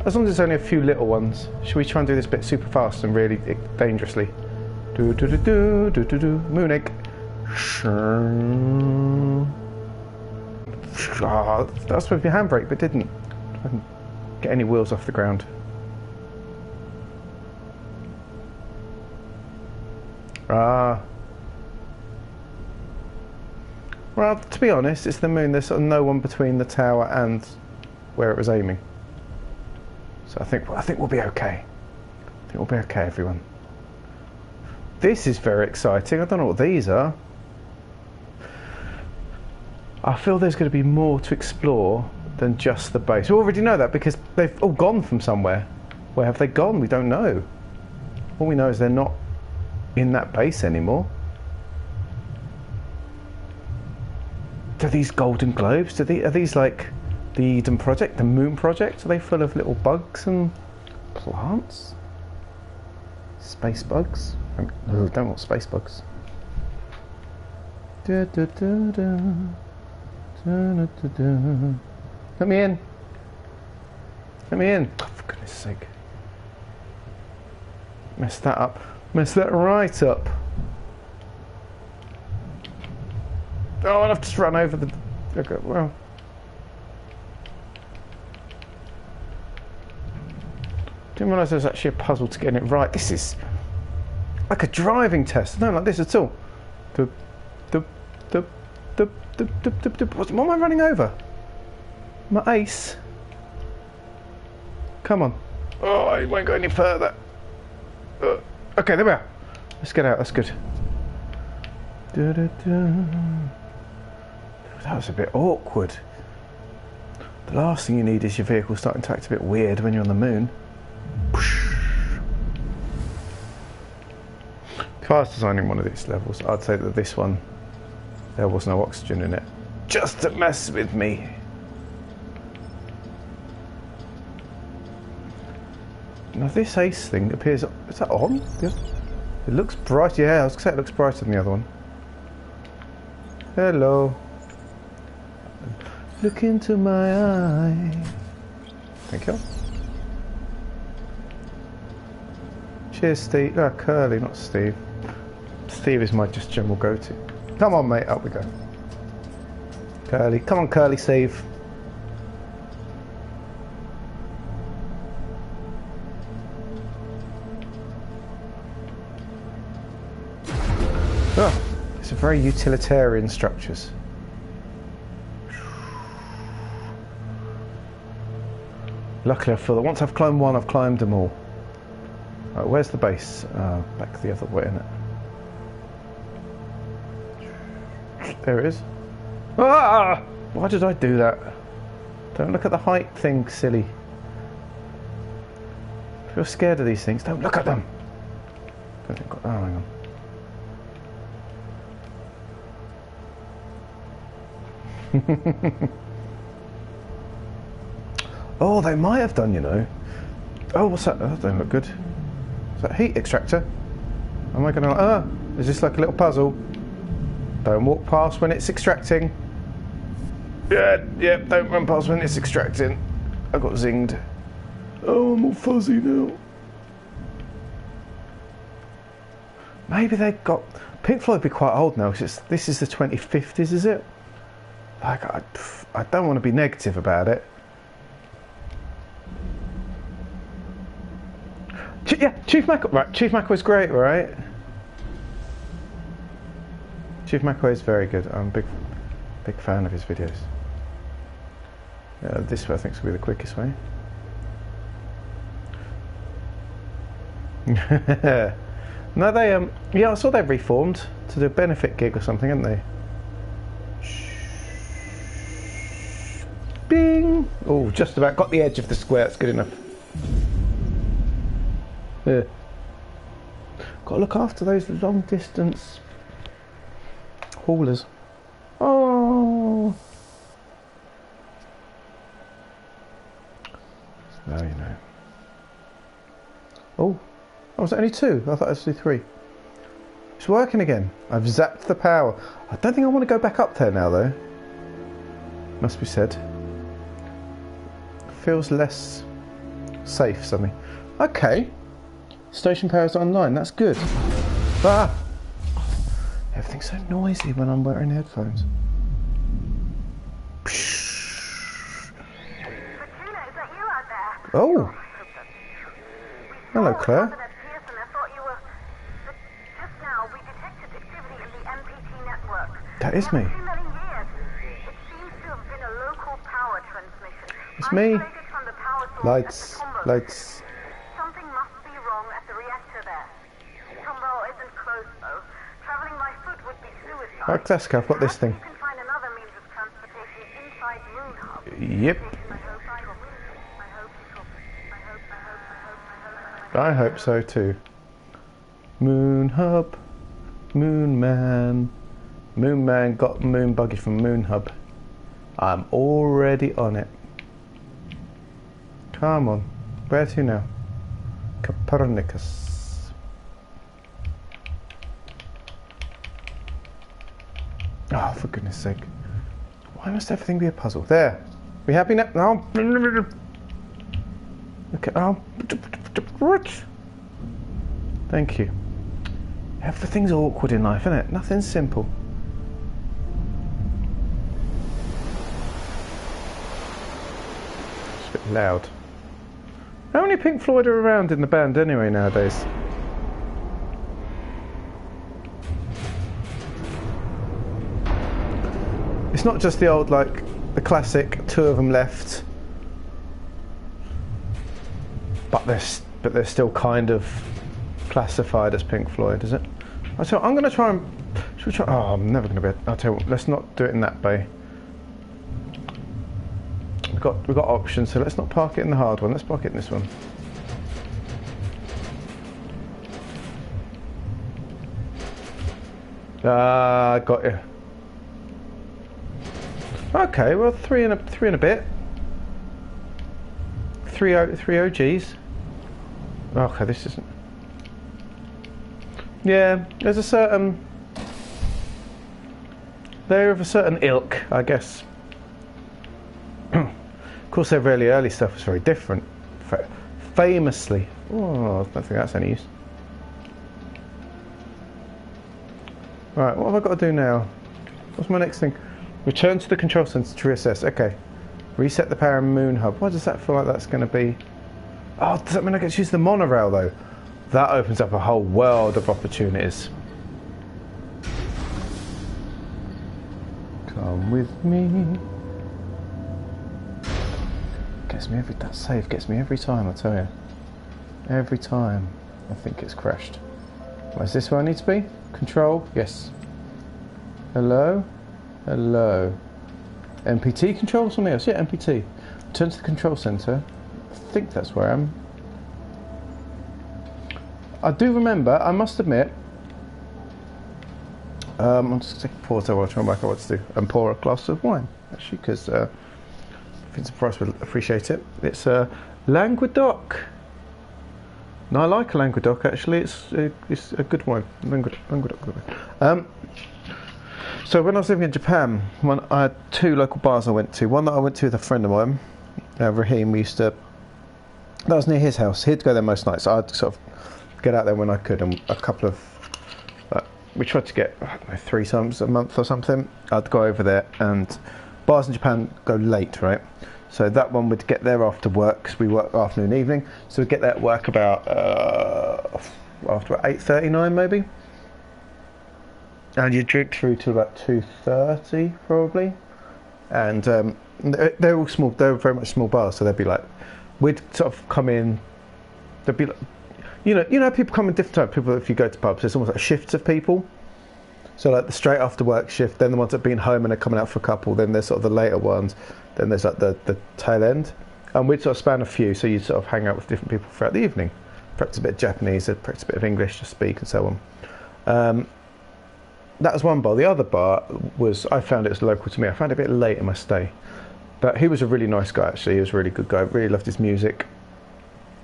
As long as it's only a few little ones. Should we try and do this bit super fast and really dangerously? Moon egg. Oh, that was supposed to be handbrake, but didn't. I didn't get any wheels off the ground. Ah. Well, to be honest, it's the moon. There's sort of no one between the tower and where it was aiming. So I think we'll be okay. I think we'll be okay, everyone. This is very exciting. I don't know what these are. I feel there's going to be more to explore than just the base. We already know that because they've all gone from somewhere. Where have they gone? We don't know. All we know is they're not in that base anymore. Are these golden globes? Are these like the Eden Project, the Moon Project? Are they full of little bugs and plants? Space bugs? I don't want space bugs. Let me in. Let me in. Oh, for goodness sake. Messed that up. Messed that right up. Oh, I'll have to run over the... Okay, well... Didn't realise there was actually a puzzle to getting it right. This is like a driving test. I don't like this at all. What am I running over? My ace. Come on. Oh, it won't go any further. Okay, there we are. Let's get out. That's good. That was a bit awkward. The last thing you need is your vehicle starting to act a bit weird when you're on the moon. If I was designing one of these levels, I'd say that this one, there was no oxygen in it. Just to mess with me. Now this ACE thing appears... Is that on? It looks bright. Yeah, I was going to say it looks brighter than the other one. Hello. Look into my eye. Thank you. Cheers, Steve. Ah, Curly, not Steve. Steve is my just general go-to. Come on, mate. Up we go. Curly. Come on, Curly, Steve. Oh, it's a very utilitarian structures. Luckily, I feel that once I've climbed one, I've climbed them all. Right, where's the base? Back the other way, isn't it? There it is. Ah! Why did I do that? Don't look at the height thing, silly. If you're scared of these things, don't look at them. Oh, hang on. Oh, they might have done, you know. Oh, what's that? That don't look good. Is that heat extractor? Am I going to... is this like a little puzzle? Don't walk past when it's extracting. Yeah, don't run past when it's extracting. I got zinged. Oh, I'm all fuzzy now. Maybe they got... Pink Floyd would be quite old now, because this is the 2050s, is it? Like, I don't want to be negative about it. Yeah, Chief McAvoy. Right, Chief McAvoy's great, right? Chief McAvoy is very good. I'm a big fan of his videos. This way I think is going to be the quickest way. No, they yeah, I saw they reformed to do a benefit gig or something, haven't they? Bing! Oh, just about got the edge of the square. That's good enough. Yeah. Got to look after those long distance haulers. Oh. Now you know. Oh, was it only two? I thought it was only three. It's working again. I've zapped the power. I don't think I want to go back up there now, though. Must be said. Feels less safe, suddenly. Okay. Station power's online. That's good. Ah! Everything's so noisy when I'm wearing headphones. Oh! Hello, Claire. That is me. It's me. Lights, lights. Something must be wrong at the reactor there. Tombow isn't close though. Traveling by foot would be suicide. Right, Classic, I've got this thing. You can find another means of transportation inside Moon Hub. Yep. I hope so too. Moon Hub, Moon Man. Moon Man got moon buggy from Moon Hub. I'm already on it. Come on. Where to now? Copernicus. Oh, for goodness sake. Why must everything be a puzzle? There. We happy now? No. Okay. Oh. Thank you. Everything's awkward in life, isn't it? Nothing's simple. It's a bit loud. How many Pink Floyd are around in the band anyway nowadays? It's not just the old, like, the classic, two of them left. But they're still kind of classified as Pink Floyd, is it? So I'm going to try and... Should we try? Oh, I'm never going to be... I'll tell you what, let's not do it in that bay. We've got options, so let's not park it in the hard one. Let's park it in this one. Ah, got you. Okay, well, three and a bit. Three OGs. Okay, this isn't. Yeah, there's a certain. They're of a certain ilk, I guess. Of course, their really early stuff was very different. Famously. Oh, I don't think that's any use. Right, what have I got to do now? What's my next thing? Return to the control center to reassess. Okay. Reset the power and Moon Hub. Why does that feel like that's going to be... Oh, does that mean I get to use the monorail, though? That opens up a whole world of opportunities. Come with me. Gets me that save gets me every time, I tell you. Every time I think it's crashed. Where's this where I need to be? Control? Yes. Hello? Hello. MPT control? Something else? Yeah, MPT. Turn to the control center. I think that's where I am. I do remember, I must admit, I'm just taking a pause there while I try and work out what to do. And pour a glass of wine, actually, because I think the price would appreciate it. It's Languedoc. No, I like a Languedoc actually. It's a good wine. Languedoc. So when I was living in Japan, I had two local bars I went to. One that I went to with a friend of mine, Raheem. That was near his house. He'd go there most nights. So I'd sort of get out there when I could, and a couple of we tried to get, I don't know, 3 times a month or something. I'd go over there, and bars in Japan go late, right? So that one would get there after work, because we work afternoon and evening. So we'd get there at work about after 8:39 maybe, and you drink through to about 2:30 probably. And they're all small. They're very much small bars. So they'd be like, we'd sort of come in. They'd be like, you know, people come in different types. People, if you go to pubs, there's almost like shifts of people. So like the straight after work shift, then the ones that have been home and are coming out for a couple, then there's sort of the later ones, then there's like the tail end. And we'd sort of span a few, so you'd sort of hang out with different people throughout the evening. Practice a bit of Japanese, practice a bit of English to speak and so on. That was one bar. The other bar I found it was local to me. I found it a bit late in my stay. But he was a really nice guy actually, he was a really good guy, really loved his music.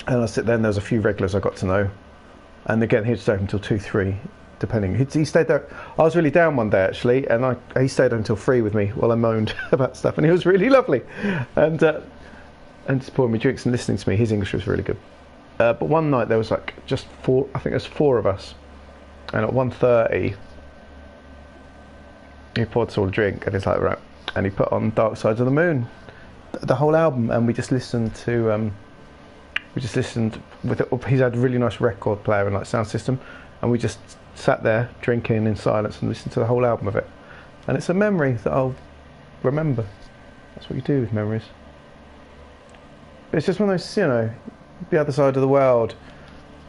And I sit there and there was a few regulars I got to know. And again, he'd stay until 2, 3. Depending, he stayed there. I was really down one day actually, and he stayed until 3 with me while I moaned about stuff, and he was really lovely, and just pouring me drinks and listening to me. His English was really good. But one night there was like just 4. I think there's 4 of us, and at 1:30 he poured us all a drink, and he's like, right, and he put on Dark Side of the Moon, the whole album, and we just listened to. He's had a really nice record player and like sound system, and we just sat there drinking in silence and listened to the whole album of it. And it's a memory that I'll remember. That's what you do with memories. It's just one of those, the other side of the world,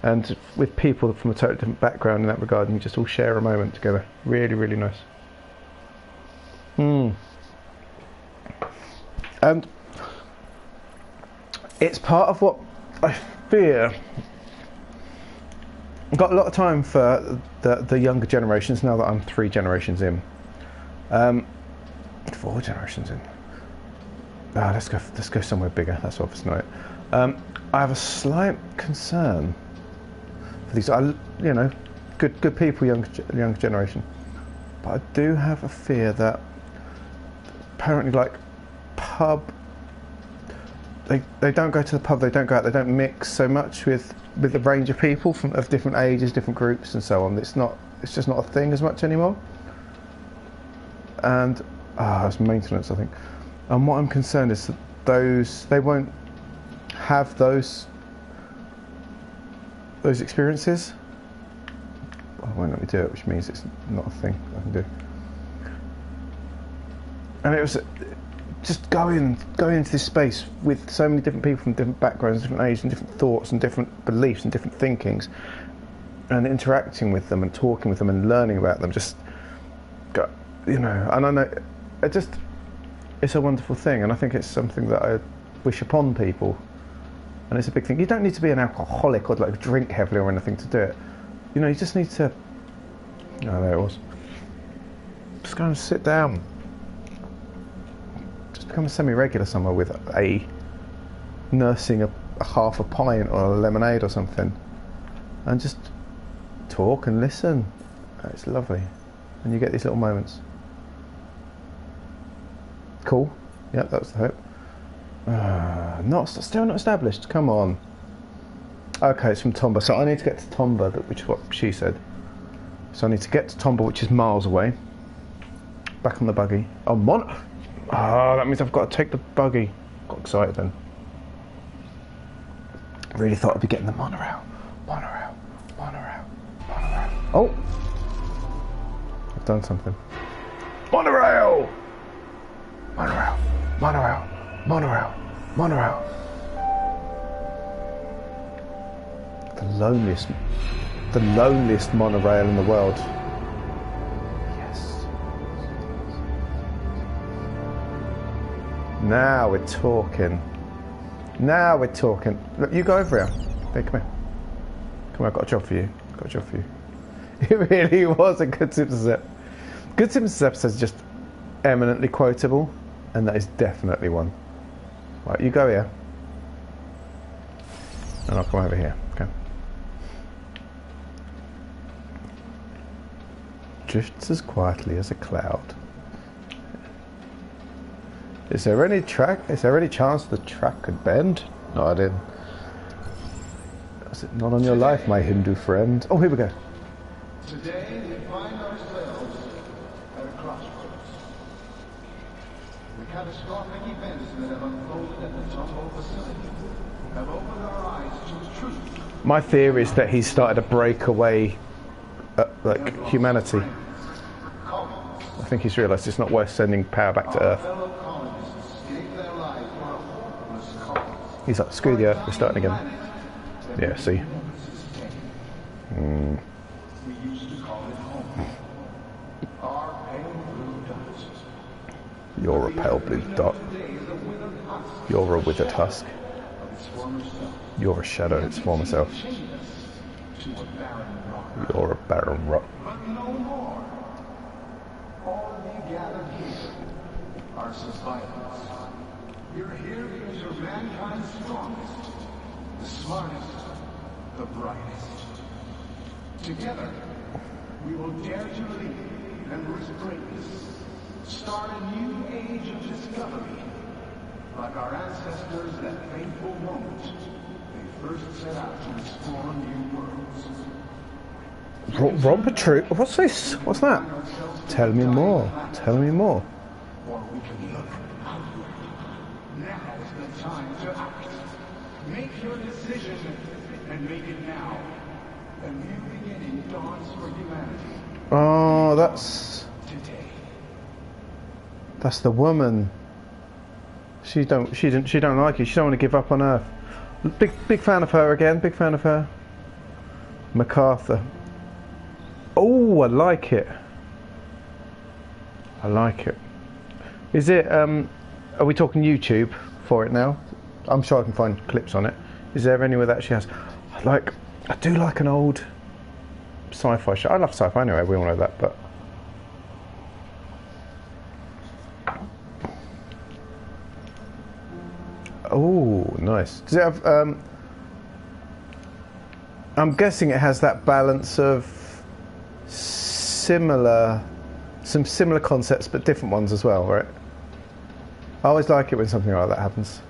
and with people from a totally different background in that regard, and you just all share a moment together. Really, really nice. And it's part of what I fear. I've got a lot of time for the younger generations now that I'm 3 generations in. 4 generations in. Let's go somewhere bigger. That's obviously not it. I have a slight concern for these. Good people, younger generation. But I do have a fear that apparently, like pub, they don't go to the pub. They don't go out. They don't mix so much with the range of people of different ages, different groups, and so on. It's just not a thing as much anymore. And it's maintenance, I think. And what I'm concerned is that they won't have those experiences. Well, they won't let me do it, which means it's not a thing I can do. And it was just going into this space with so many different people from different backgrounds, different ages, and different thoughts, and different beliefs, and different thinkings, and interacting with them, and talking with them, and learning about them. And I know it's a wonderful thing, and I think it's something that I wish upon people. And it's a big thing. You don't need to be an alcoholic or like drink heavily or anything to do it. You just need to. Oh, there it was. Just go and sit down. Become a semi-regular somewhere with nursing a half a pint or a lemonade or something, and just talk and listen. It's lovely, and you get these little moments. Cool. Yeah, that was the hope. Still not established. Come on. Okay, it's from Tomba, so I need to get to Tomba, which is what she said. So I need to get to Tomba, which is miles away. Back on the buggy. That means I've got to take the buggy. Got excited then. Really thought I'd be getting the monorail. Oh! I've done something. Monorail! The loneliest monorail in the world. Now we're talking. Look, you go over here. Hey, come here. Come on, I've got a job for you. It really was a Good Simpsons episode. Good Simpsons episode is just eminently quotable, and that is definitely one. Right, you go here. And I'll come over here, okay? drifts as quietly as a cloud. Is there any chance the track could bend? No, I didn't. Is it not on your life, my Hindu friend? Oh, here we go. Today we find ourselves at a crossroads. The catastrophic events that have unfolded at the Tumble facility have opened our eyes to the truth. My theory is that he's started to break away, like humanity. I think he's realised it's not worth sending power back to Earth. He's like, screw the Earth, we're starting again. Yeah, see. We used to call it home. Our pale blue dots. You're a pale blue dot. You're a withered husk. You're a shadow of its former self. You're a barren rock. But no more. All we gathered here are survivors. You're here because you're mankind's strongest, the smartest, the brightest. Together, we will dare to lead and risk greatness. Start a new age of discovery. Like our ancestors that fateful moment, they first set out to explore new worlds. Romper troop? What's this? What's that? Tell me more. Tell me more. Or we can look outward. Now is the time to act. Make your decision and make it now. A new beginning dawns for humanity. Oh, that's Today. that's the woman. She don't like it. She don't want to give up on Earth. Big fan of her again. Big fan of her. MacArthur. Oh, I like it. I like it. Is it? Are we talking YouTube for it now? I'm sure I can find clips on it. Is there anywhere that she has? I do like an old sci-fi show. I love sci-fi anyway. We all know that, but. Oh, nice. Does it have? I'm guessing it has that balance of some similar concepts, but different ones as well, right? I always like it when something like that happens.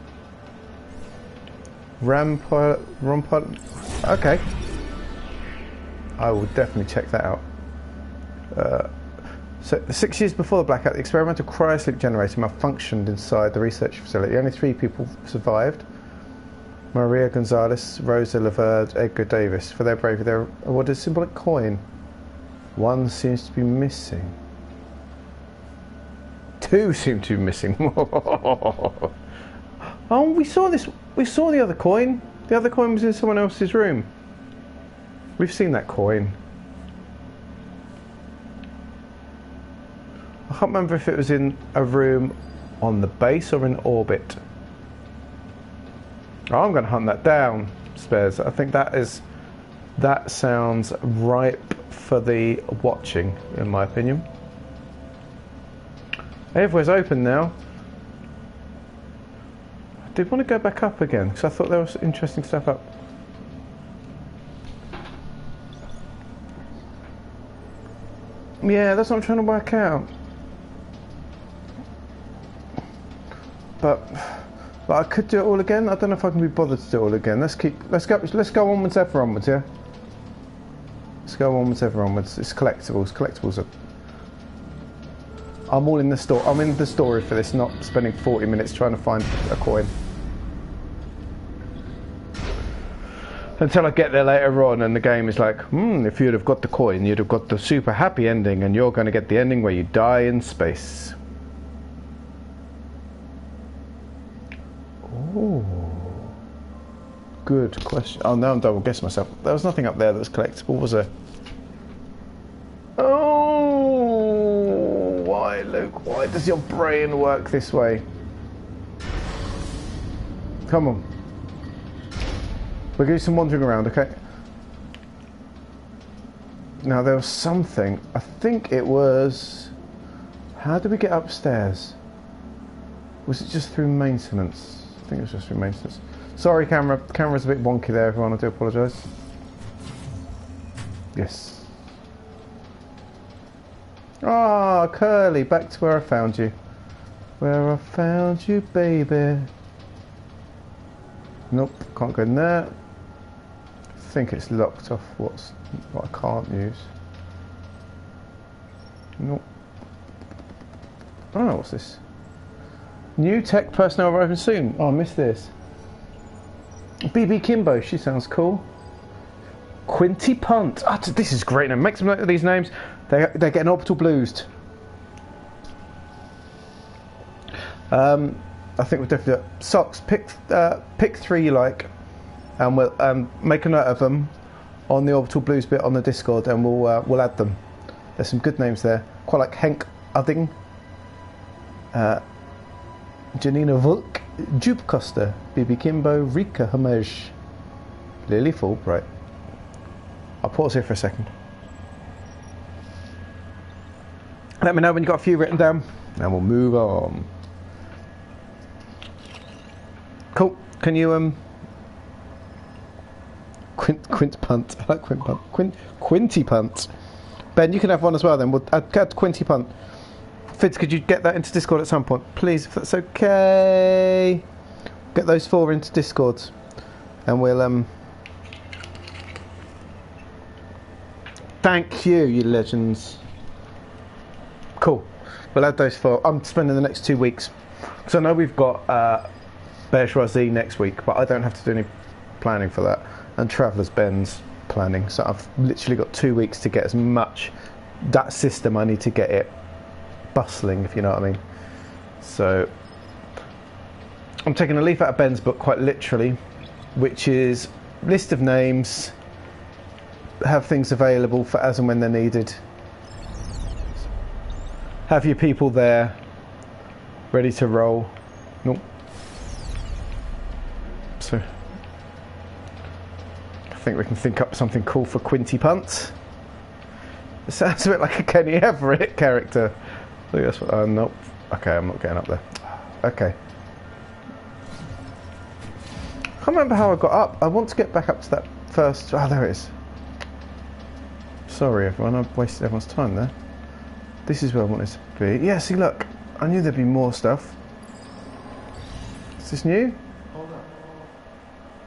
Rampart. Okay. I will definitely check that out. So, 6 years before the blackout, the experimental cryosleep generator malfunctioned inside the research facility. Only 3 people survived. Maria Gonzalez, Rosa Laverde, Edgar Davis. For their bravery, they were awarded a symbolic coin. One seems to be missing. 2 seem to be missing. Oh, we saw this. We saw the other coin. The other coin was in someone else's room. We've seen that coin. I can't remember if it was in a room on the base or in orbit. Oh, I'm going to hunt that down, Spares. I think that sounds ripe for the watching, in my opinion. Everywhere's open now. I did want to go back up again because I thought there was interesting stuff up. Yeah, that's what I'm trying to work out. But I could do it all again. I don't know if I can be bothered to do it all again. Let's go onwards ever onwards, yeah? Let's go onwards ever onwards. It's collectibles. Collectibles are... I'm all in the store. I'm in the story for this, not spending 40 minutes trying to find a coin. Until I get there later on and the game is like, if you'd have got the coin, you'd have got the super happy ending, and you're going to get the ending where you die in space. Oh, good question. Oh, now I'm double guessing myself. There was nothing up there that was collectible, was there? Oh, why, Luke? Why does your brain work this way? Come on. We'll do some wandering around, okay? Now, there was something. I think it was... How did we get upstairs? Was it just through maintenance? I think it was just through maintenance. Sorry, camera. The camera's a bit wonky there, everyone. I do apologise. Yes. Ah, Curly, back to where I found you. Where I found you, baby. Nope, can't go in there. I think it's locked off what I can't use. Nope. Oh, what's this? New tech personnel arriving soon. Oh, I missed this. BB Kimbo, she sounds cool. Quinty Punt. Oh, this is great. Now make some note of these names. They're getting orbital bluesed. I think we'll definitely socks. Pick 3 you like, and we'll make a note of them on the orbital blues bit on the Discord, and we'll add them. There's some good names there. Quite like Henk Udding, Janina Volk, Jupe Costa, BB Kimbo, Rika Hamej, Lily Fulbright. I'll pause here for a second. Let me know when you've got a few written down, and we'll move on. Cool. Can you Quint Punt? I like Quint Punt. Quinty Punt. Ben, you can have one as well. Then we'll add Quinty Punt. Fids, could you get that into Discord at some point, please, if that's okay? Get those 4 into Discord, and we'll Thank you, you legends. Cool. We'll add those 4. I'm spending the next 2 weeks, because I know we've got Bourgeoisie next week, but I don't have to do any planning for that. And Traveller's Ben's planning, so I've literally got 2 weeks to get as much that system. I need to get it bustling, if you know what I mean. So I'm taking a leaf out of Ben's book, quite literally, which is list of names, have things available for as and when they're needed, have your people there ready to roll. Nope. So I think we can think up something cool for Quinty Punt. It sounds a bit like a Kenny Everett character. I think that's what. Nope. Okay, I'm not getting up there. Okay. I can't remember how I got up. I want to get back up to that first. Oh, there it is. Sorry, everyone. I've wasted everyone's time there. This is where I wanted to be. Yeah, see, look. I knew there'd be more stuff. Is this new? Hold up.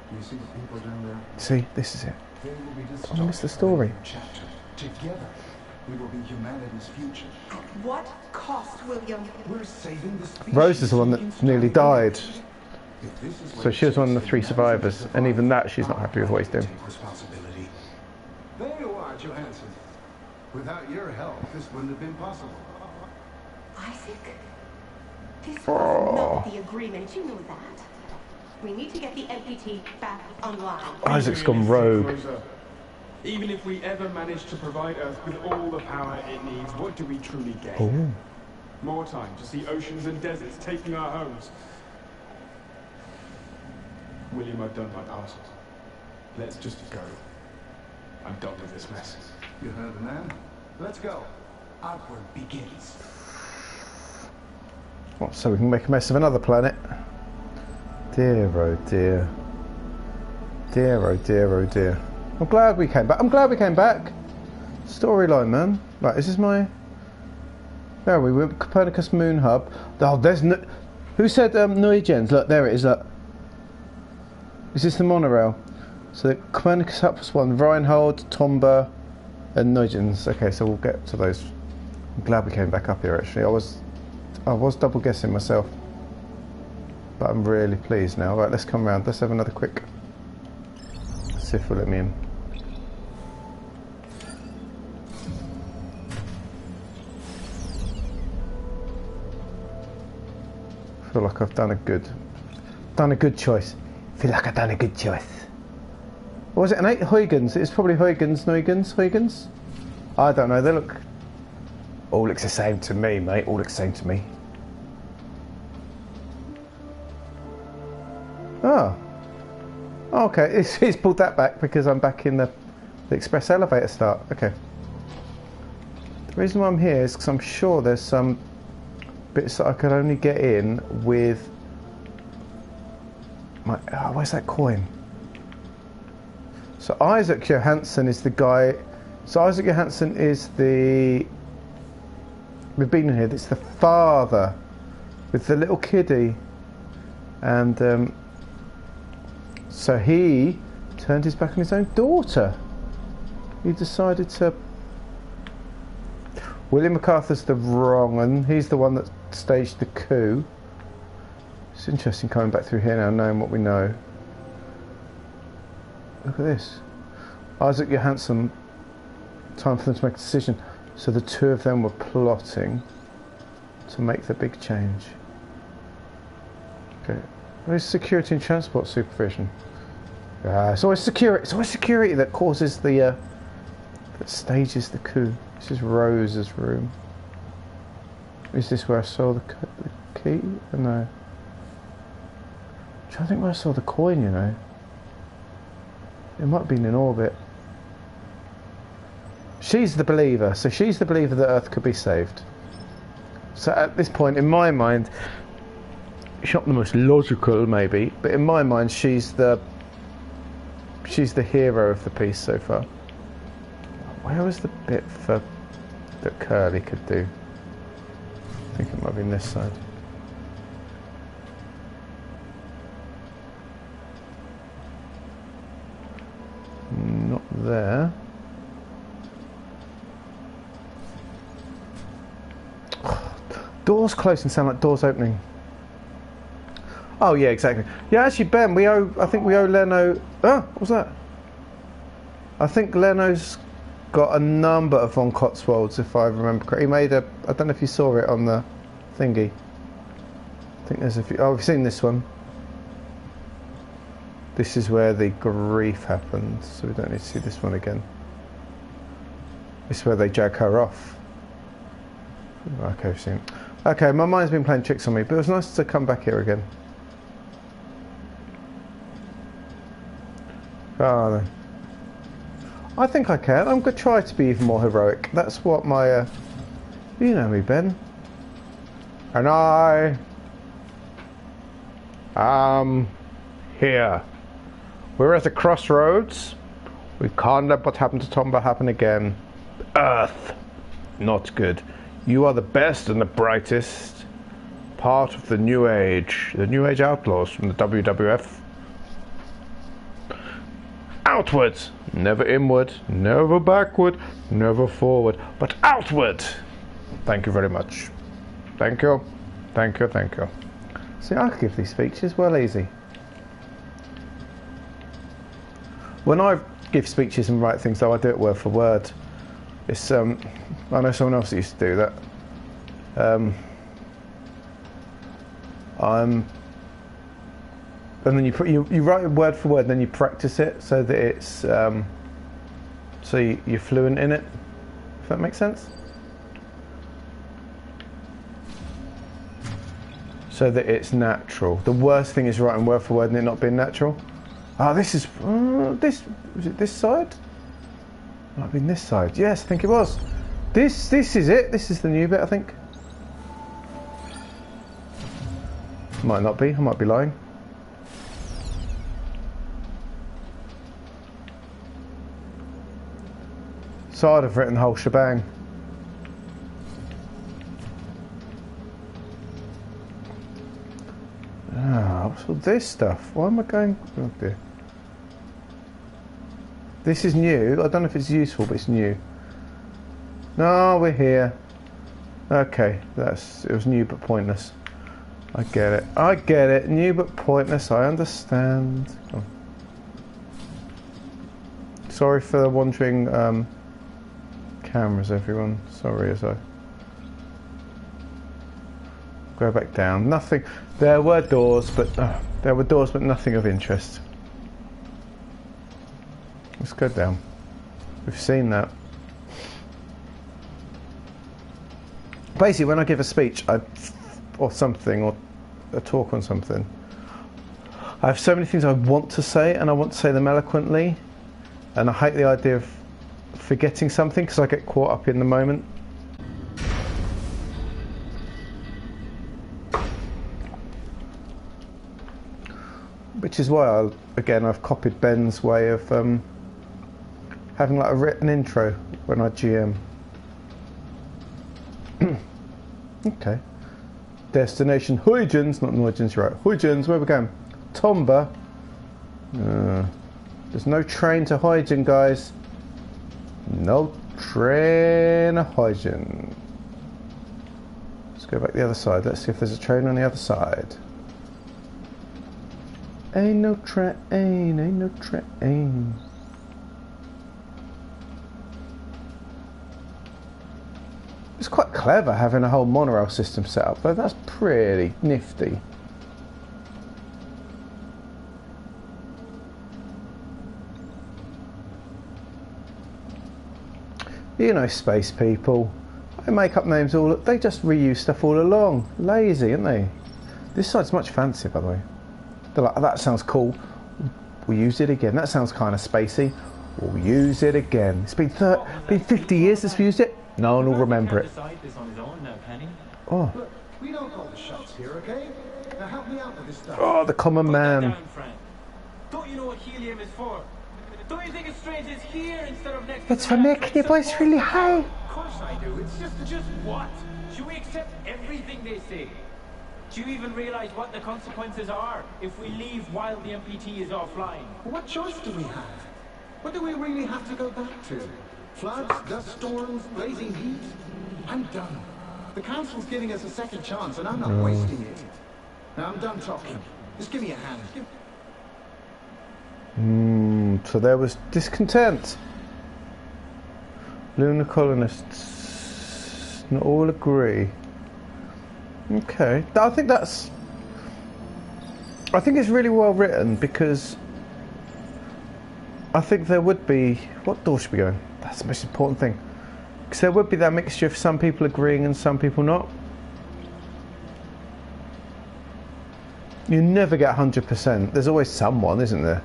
Do you see the people down there? See, this is it. They will be I missed the story. chapter. Together, we will be humanity's future. At what cost, William? We're saving the species. Rose is the one that nearly died. If this is So she was one of the 3 survivors, and even that she's not happy with what he's doing. Take responsibility. There you are, Johansson. Without your help, this wouldn't have been possible. Isaac? This was not the agreement, you know that. We need to get the MPT back online. Isaac's gone rogue. Even if we ever manage to provide Earth with all the power it needs, what do we truly gain? Oh. More time to see oceans and deserts taking our homes. William, I've done my part. Let's just go. I'm done with this mess. You heard the man? Let's go. Outward begins. What, so we can make a mess of another planet? Dear, oh dear. Dear, oh dear, oh dear. I'm glad we came back. I'm glad we came back. Storyline, man. Right, is this my... There are we? We're at Copernicus Moon Hub. Oh, there's no... Who said Nuygens? Look, there it is, look. Is this the monorail? So the Copernicus Hub was 1. Reinhold, Tomba, and Nuygens. Okay, so we'll get to those. I'm glad we came back up here, actually. I was double guessing myself. But I'm really pleased now. Right, let's come round. Let's have another quick... See if we'll let me in. I feel like I've done a good choice. I feel like I've done a good choice. What was it, an 8? Huygens? It's probably Huygens. I don't know, they look... All looks the same to me, mate. All looks the same to me. Oh. Okay, it's pulled that back because I'm back in the express elevator start. Okay. The reason why I'm here is because I'm sure there's some bits that I could only get in with my... Oh, where's that coin? So Isaac Johansson is the guy... So Isaac Johansson is the we've been in here. It's the father with the little kiddie, and so he turned his back on his own daughter. He decided to. William MacArthur's the wrong one. He's the one that staged the coup. It's interesting coming back through here now, knowing what we know. Look at this. Isaac Johansson. Time for them to make a decision. So the two of them were plotting to make the big change. Okay. Where's security and transport supervision? It's always security. It's always security that causes the that stages the coup. This is Rose's room. Is this where I saw the key? No. I'm trying to think where I saw the coin, you know. It might have been in orbit. She's the believer, so she's the believer that Earth could be saved. So at this point, in my mind, she's not the most logical, maybe, but in my mind, she's the hero of the piece so far. Where was the bit for that Curly could do? I think it might be on this side. Not there. Doors closed and sound like doors opening. Oh yeah, exactly. Yeah, actually, Ben, I think we owe Leno. Oh, what was that? I think Leno's got a number of Von Cotswolds, if I remember correctly. He made a. I don't know if you saw it on the thingy. I think there's a few. Oh, we've seen this one. This is where the grief happens, so we don't need to see this one again. This is where they jag her off. Okay, we've seen it. Okay, my mind's been playing tricks on me, but it was nice to come back here again. Oh, no. I think I can. I'm going to try to be even more heroic. That's what my... you know me, Ben. And I... am here. We're at the crossroads. We can't let what happened to Tomba happen again. Earth. Not good. You are the best and the brightest part of the New Age. The New Age Outlaws from the WWF. Outwards. Never inward, never backward, never forward, but outward. Thank you very much. Thank you. Thank you, thank you. See, I could give these speeches well easy. When I give speeches and write things, though, I do it word for word. It's I know someone else used to do that. And then you write it word for word, and then you practice it so that it's so you're fluent in it. If that makes sense. So that it's natural. The worst thing is writing word for word and it not being natural. Ah, this is this. Was it this side? Might have been this side. Yes, I think it was. This is it. This is the new bit, I think. Might not be. I might be lying. So I'd have written the whole shebang. Ah, what's all this stuff? Why am I going? Oh dear. This is new. I don't know if it's useful, but it's new. No, we're here. Okay, it was new but pointless. I get it. I get it. New but pointless. I understand. Oh. Sorry for the wandering cameras, everyone. Sorry as I go back down. Nothing. There were doors, but nothing of interest. Let's go down. We've seen that. Basically, when I give a speech, or something, or a talk on something, I have so many things I want to say, and I want to say them eloquently, and I hate the idea of forgetting something because I get caught up in the moment. Which is why I've copied Ben's way of having like a written intro when I GM. Okay. Destination Huygens, not Huygens, right? Huygens, where we going? Tomba. There's no train to Huygens, guys. No train to Huygens. Let's go back the other side. Let's see if there's a train on the other side. Ain't no train, ain't no train. It's quite clever having a whole monorail system set up, though. That's pretty nifty. You know, space people. They make up names all. They just reuse stuff all along. Lazy, aren't they? This side's much fancier, by the way. They're like, oh, that sounds cool. We'll use it again. That sounds kind of spacey. We'll use it again. It's been 50 years since we used it. No one will remember it. Oh. Look, we don't call the shots here, okay? Now help me out with this stuff. Oh, the common man. Don't you know what helium is for? Don't you think it's strange it's here instead of next? It's for making your voice really high. Of course I do. It's just what? Should we accept everything they say? Do you even realize what the consequences are if we leave while the MPT is offline? What choice do we have? What do we really have to go back to? Floods, dust storms, blazing heat? I'm done. The council's giving us a second chance and I'm not wasting it. Now I'm done talking. Just give me a hand. So there was discontent. Lunar colonists not all agree. Okay, I think it's really well written, because I think there would be, what door should we go in? That's the most important thing, because there would be that mixture of some people agreeing and some people not. You never get 100%. There's always someone, isn't there?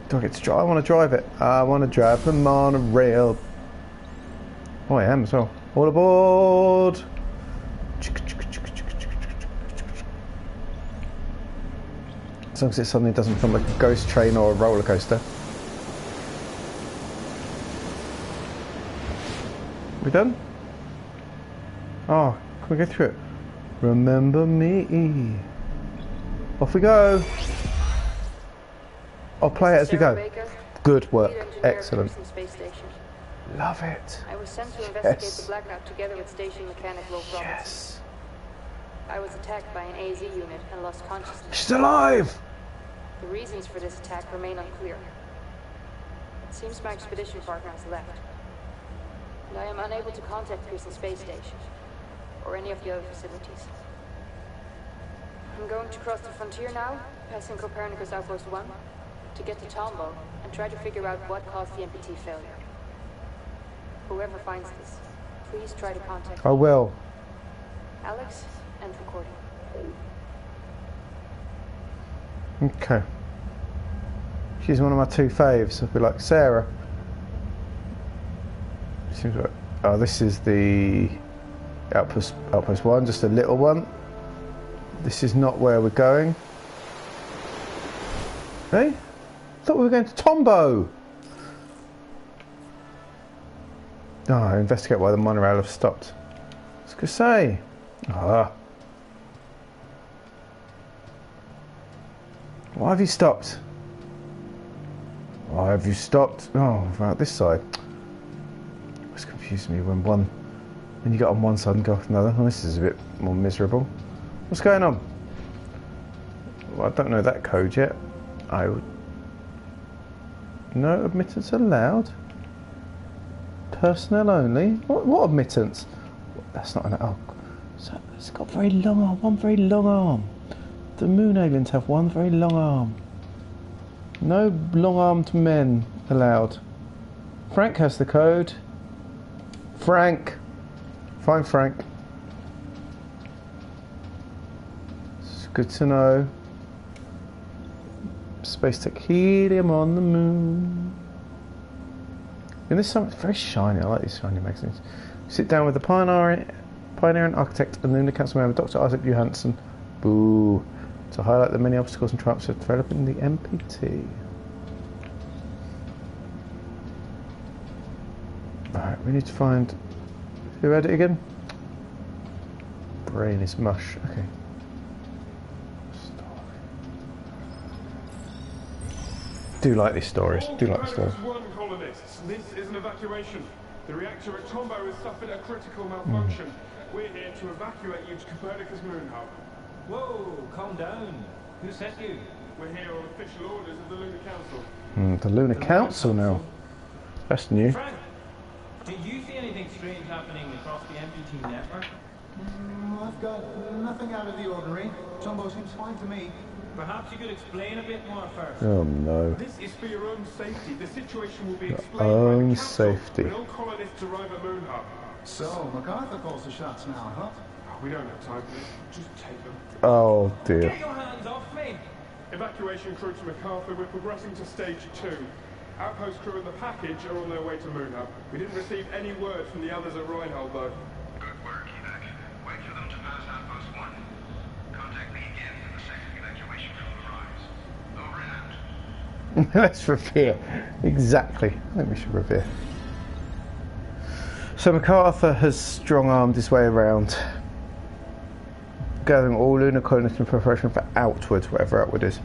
Do I get to drive? I want to drive it. I want to drive the monorail. Oh, I am as well. All aboard! As long as it suddenly doesn't become like a ghost train or a roller coaster. We done? Oh, can we go through it? Remember me. Off we go. I'll play it as we go. Good work. Excellent. Love it. I was sent to investigate the blackout together with station mechanic Will Robertson. Yes. I was attacked by an ASE unit and lost consciousness. She's alive! The reasons for this attack remain unclear. It seems my expedition partner has left, and I am unable to contact Pearson Space Station or any of the other facilities. I'm going to cross the frontier now, passing Copernicus Outpost 1, to get to Tombo and try to figure out what caused the MPT failure. Whoever finds this, please try to contact I will. Alex and recording. Okay. She's one of my two faves. I'd be like, Sarah. Seems like, oh, this is the outpost 1, just a little one. This is not where we're going. Hey? I thought we were going to Tombo. Oh, investigate why the monorail have stopped. I was going to say. Ah. Why have you stopped? Why have you stopped? Oh, right, this side. It's confusing me when you get on one side and go off another. Oh, this is a bit more miserable. What's going on? Well, I don't know that code yet. I would. No admittance allowed. Personnel only. What admittance? That's not an. Oh, so it's got very long arm. One very long arm. The moon aliens have one very long arm. No long-armed men allowed. Frank has the code. Frank. Find Frank. It's good to know. Space tech helium on the moon. And this song is very shiny. I like these shiny magazines. Sit down with the pioneer and architect and lunar council member Dr. Isaac Johansson. Boo. To highlight the many obstacles and triumphs of developing the MPT. Alright, we need to find Who read it again? Brain is mush. Okay. Do like these stories. Do like the stories. One colonists. This is an evacuation. The reactor at Tombo has suffered a critical malfunction. We're here to evacuate you to Copernicus Moon Hub. Whoa, calm down. Who sent you? We're here on official orders of the Lunar Council. The Lunar Council now. That's new. Frank, did you see anything strange happening across the MPT network? I've got nothing out of the ordinary. Tombo seems fine to me. Perhaps you could explain a bit more first. Oh no. This is for your own safety. The situation will be explained own by the Council safety. when all colonists arrive at Moon Hub. So, MacArthur calls the shots now, huh? We don't have time for this. Just take them. Oh dear. Get your hands off me! Evacuation crew to MacArthur. We're progressing to stage 2. Outpost crew and the package are on their way to Moon Hub. We didn't receive any word from the others at Reinhold, though. Good work, Evac. Wait for them to pass Outpost 1. Contact me again when the second evacuation crew arrives. Over and out. Let's revere. Exactly. I think we should revere. So MacArthur has strong-armed his way around, gathering all lunar colonists in preparation for Outward, whatever Outward is.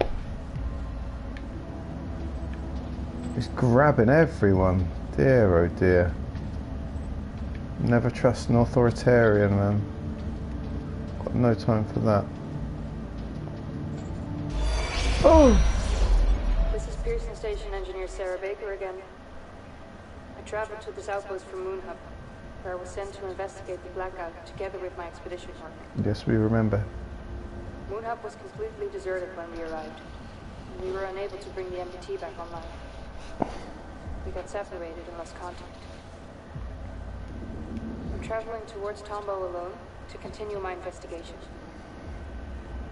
He's grabbing everyone. Dear, oh dear. Never trust an authoritarian, man. Got no time for that. Oh! This is Pearson Station Engineer Sarah Baker again. I traveled to this outpost from Moon Hub, where I was sent to investigate the blackout together with my expedition partner. Yes, we remember. Moon Hub was completely deserted when we arrived, and we were unable to bring the MPT back online. We got separated and lost contact. I'm traveling towards Tombo alone to continue my investigation.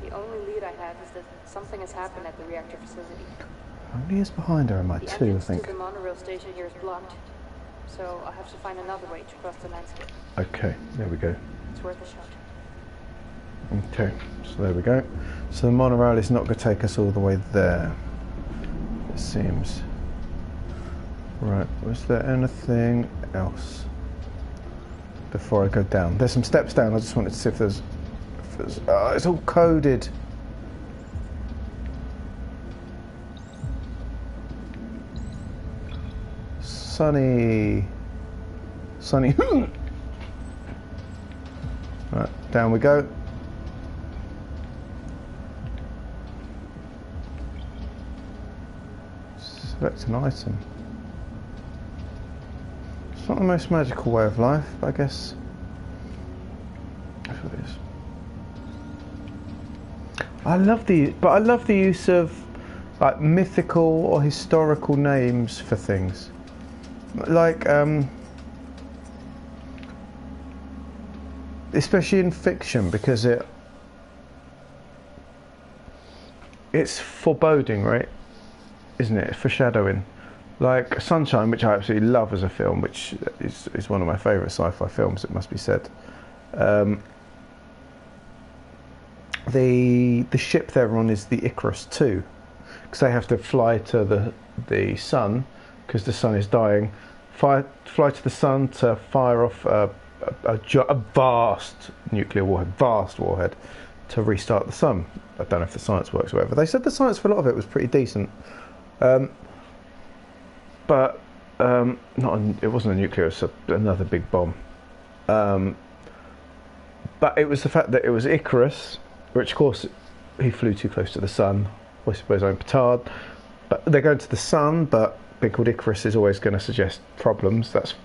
The only lead I have is that something has happened at the reactor facility. How many years behind her am I? The 2, I entrance think. to the monorail station here is blocked, so I'll have to find another way to cross the landscape. Okay, there we go. It's worth a shot. Okay, so there we go. So the monorail is not going to take us all the way there, it seems. Right, was there anything else before I go down? There's some steps down. I just wanted to see if there's oh, it's all coded. Sunny. Right, down we go. Select an item. It's not the most magical way of life, but I guess that's what it is. I love the use of like mythical or historical names for things. Like especially in fiction, because it's foreboding, right? Isn't it? It's foreshadowing. Like Sunshine, which I absolutely love as a film, which is one of my favourite sci-fi films, it must be said. The ship they're on is the Icarus II, because they have to fly to the sun, because the sun is dying. Fly to the sun to fire off a vast nuclear warhead to restart the sun. I don't know if the science works or whatever. They said the science for a lot of it was pretty decent. But it wasn't a nuclear, it was another big bomb. But it was the fact that it was Icarus, which of course he flew too close to the sun, hoisted by his own petard. But they're going to the sun, but being called Icarus is always going to suggest problems. That's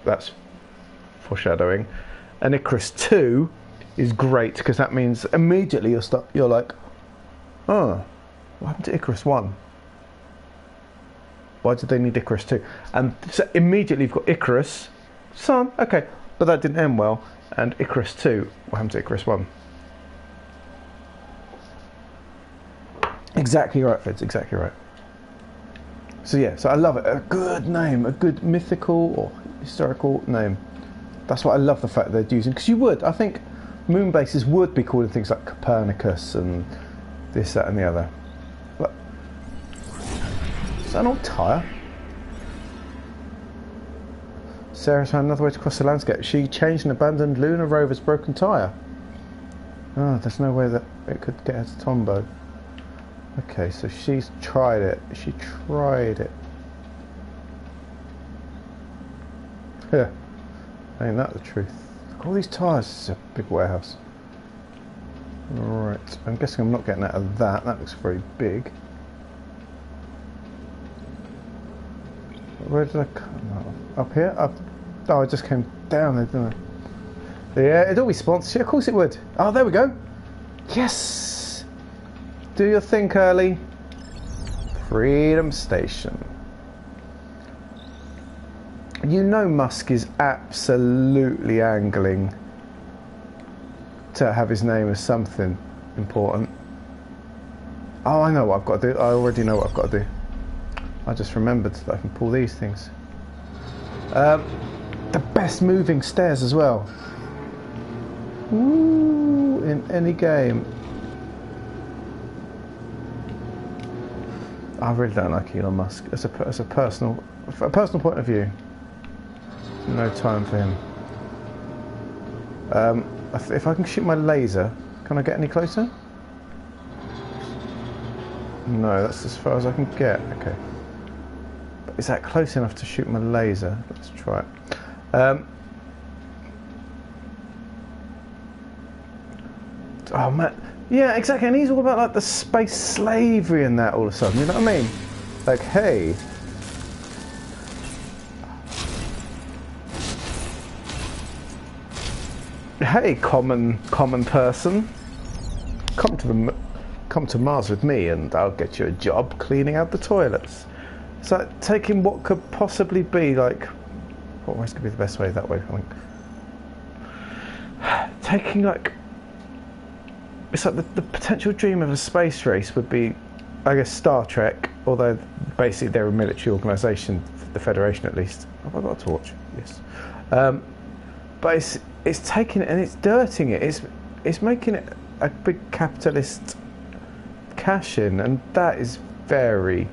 foreshadowing. And Icarus 2 is great, because that means immediately you're like, oh, what happened to Icarus 1? Why did they need Icarus 2? And so immediately you've got Icarus, Sun, okay, but that didn't end well. And Icarus 2, what happened to Icarus 1? Exactly right, Feds, exactly right. So yeah, so I love it. A good name, a good mythical or historical name. That's what I love the fact they're using. Because I think moon bases would be calling things like Copernicus and this, that and the other. But is that an old tyre? Sarah's found another way to cross the landscape. She changed an abandoned lunar rover's broken tyre. Oh, there's no way that it could get her to Tombo. Okay, so she's tried it. She tried it. Yeah. Ain't that the truth? Look at all these tyres. It's a big warehouse. Right. I'm guessing I'm not getting out of that. That looks very big. Where did I come? Up here? Up. Oh, I just came down there, didn't I? Yeah, it'd all be sponsored. Of course it would. Oh, there we go. Yes. Do your thing, Curly. Freedom Station. You know Musk is absolutely angling to have his name as something important. Oh, I know what I've got to do. I already know what I've got to do. I just remembered that I can pull these things. The best moving stairs as well. Ooh, in any game. I really don't like Elon Musk as a personal point of view. No time for him. If I can shoot my laser, can I get any closer? No, that's as far as I can get. Okay. But is that close enough to shoot my laser? Let's try it. Oh man, yeah, exactly. And he's all about like the space slavery and that. All of a sudden, you know what I mean? Like, hey. Hey, common person, come to Mars with me, and I'll get you a job cleaning out the toilets. It's like taking what could possibly be like, what ways could be the best way that way? I think taking like, it's like the potential dream of a space race would be, I guess, Star Trek. Although basically they're a military organisation, the Federation at least. Have I got a torch? Yes. But it's taking it and it's dirting it. It's making it a big capitalist cash in, and that is very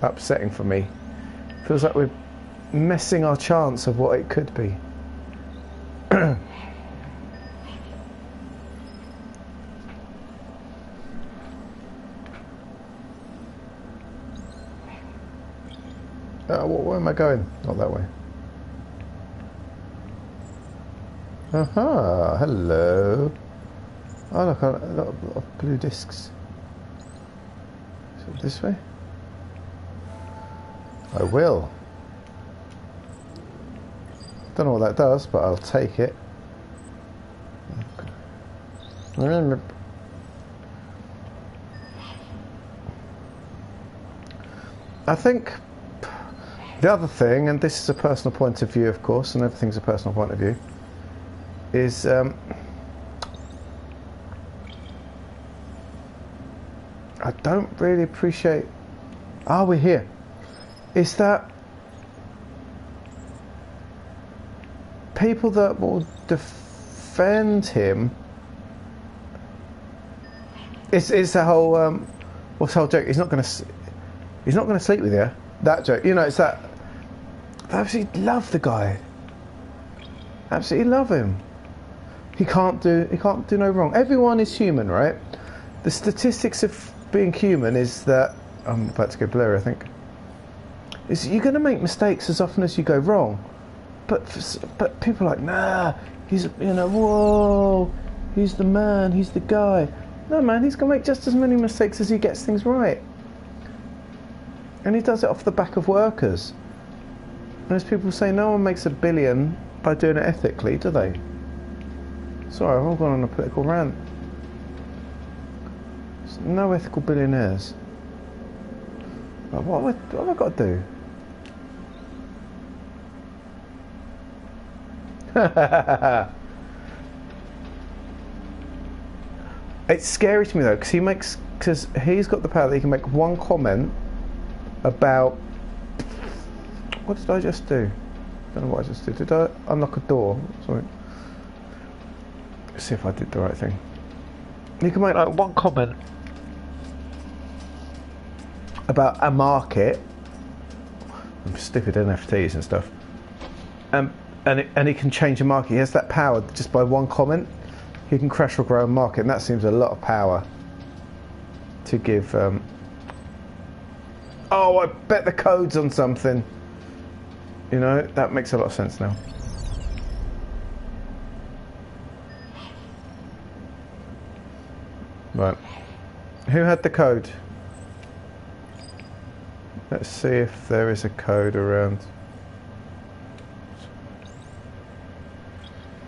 upsetting for me. Feels like we're missing our chance of what it could be. Where am I going? Not that way. Aha, hello. Oh look, a lot of blue discs. Is it this way? I will. Don't know what that does, but I'll take it. I think the other thing, and this is a personal point of view of course, and everything's a personal point of view, is I don't really appreciate, we're here, is that people that will defend him, it's the whole what's the whole joke, he's not going to sleep with you, that joke, you know, it's that I absolutely love the guy, absolutely love him. He can't do no wrong. Everyone is human, right? The statistics of being human is that, I'm about to go blurry, I think, is you're going to make mistakes as often as you go wrong. But people are like, nah, he's, you know, whoa, he's the man, he's the guy. No man, he's going to make just as many mistakes as he gets things right. And he does it off the back of workers. And as people say, no one makes $1 billion by doing it ethically, do they? Sorry, I've all gone on a political rant. There's no ethical billionaires. But what have I got to do? It's scary to me though, because he's got the power that he can make one comment about, what did I just do? I don't know what I just did. Did I unlock a door? Sorry. Let's see if I did the right thing. You can make like one comment about a market, stupid NFTs and stuff, and he can change a market. He has that power just by one comment. He can crash or grow a market, and that seems a lot of power to give. Oh, I bet the code's on something. You know, that makes a lot of sense now. Right. Who had the code? Let's see if there is a code around.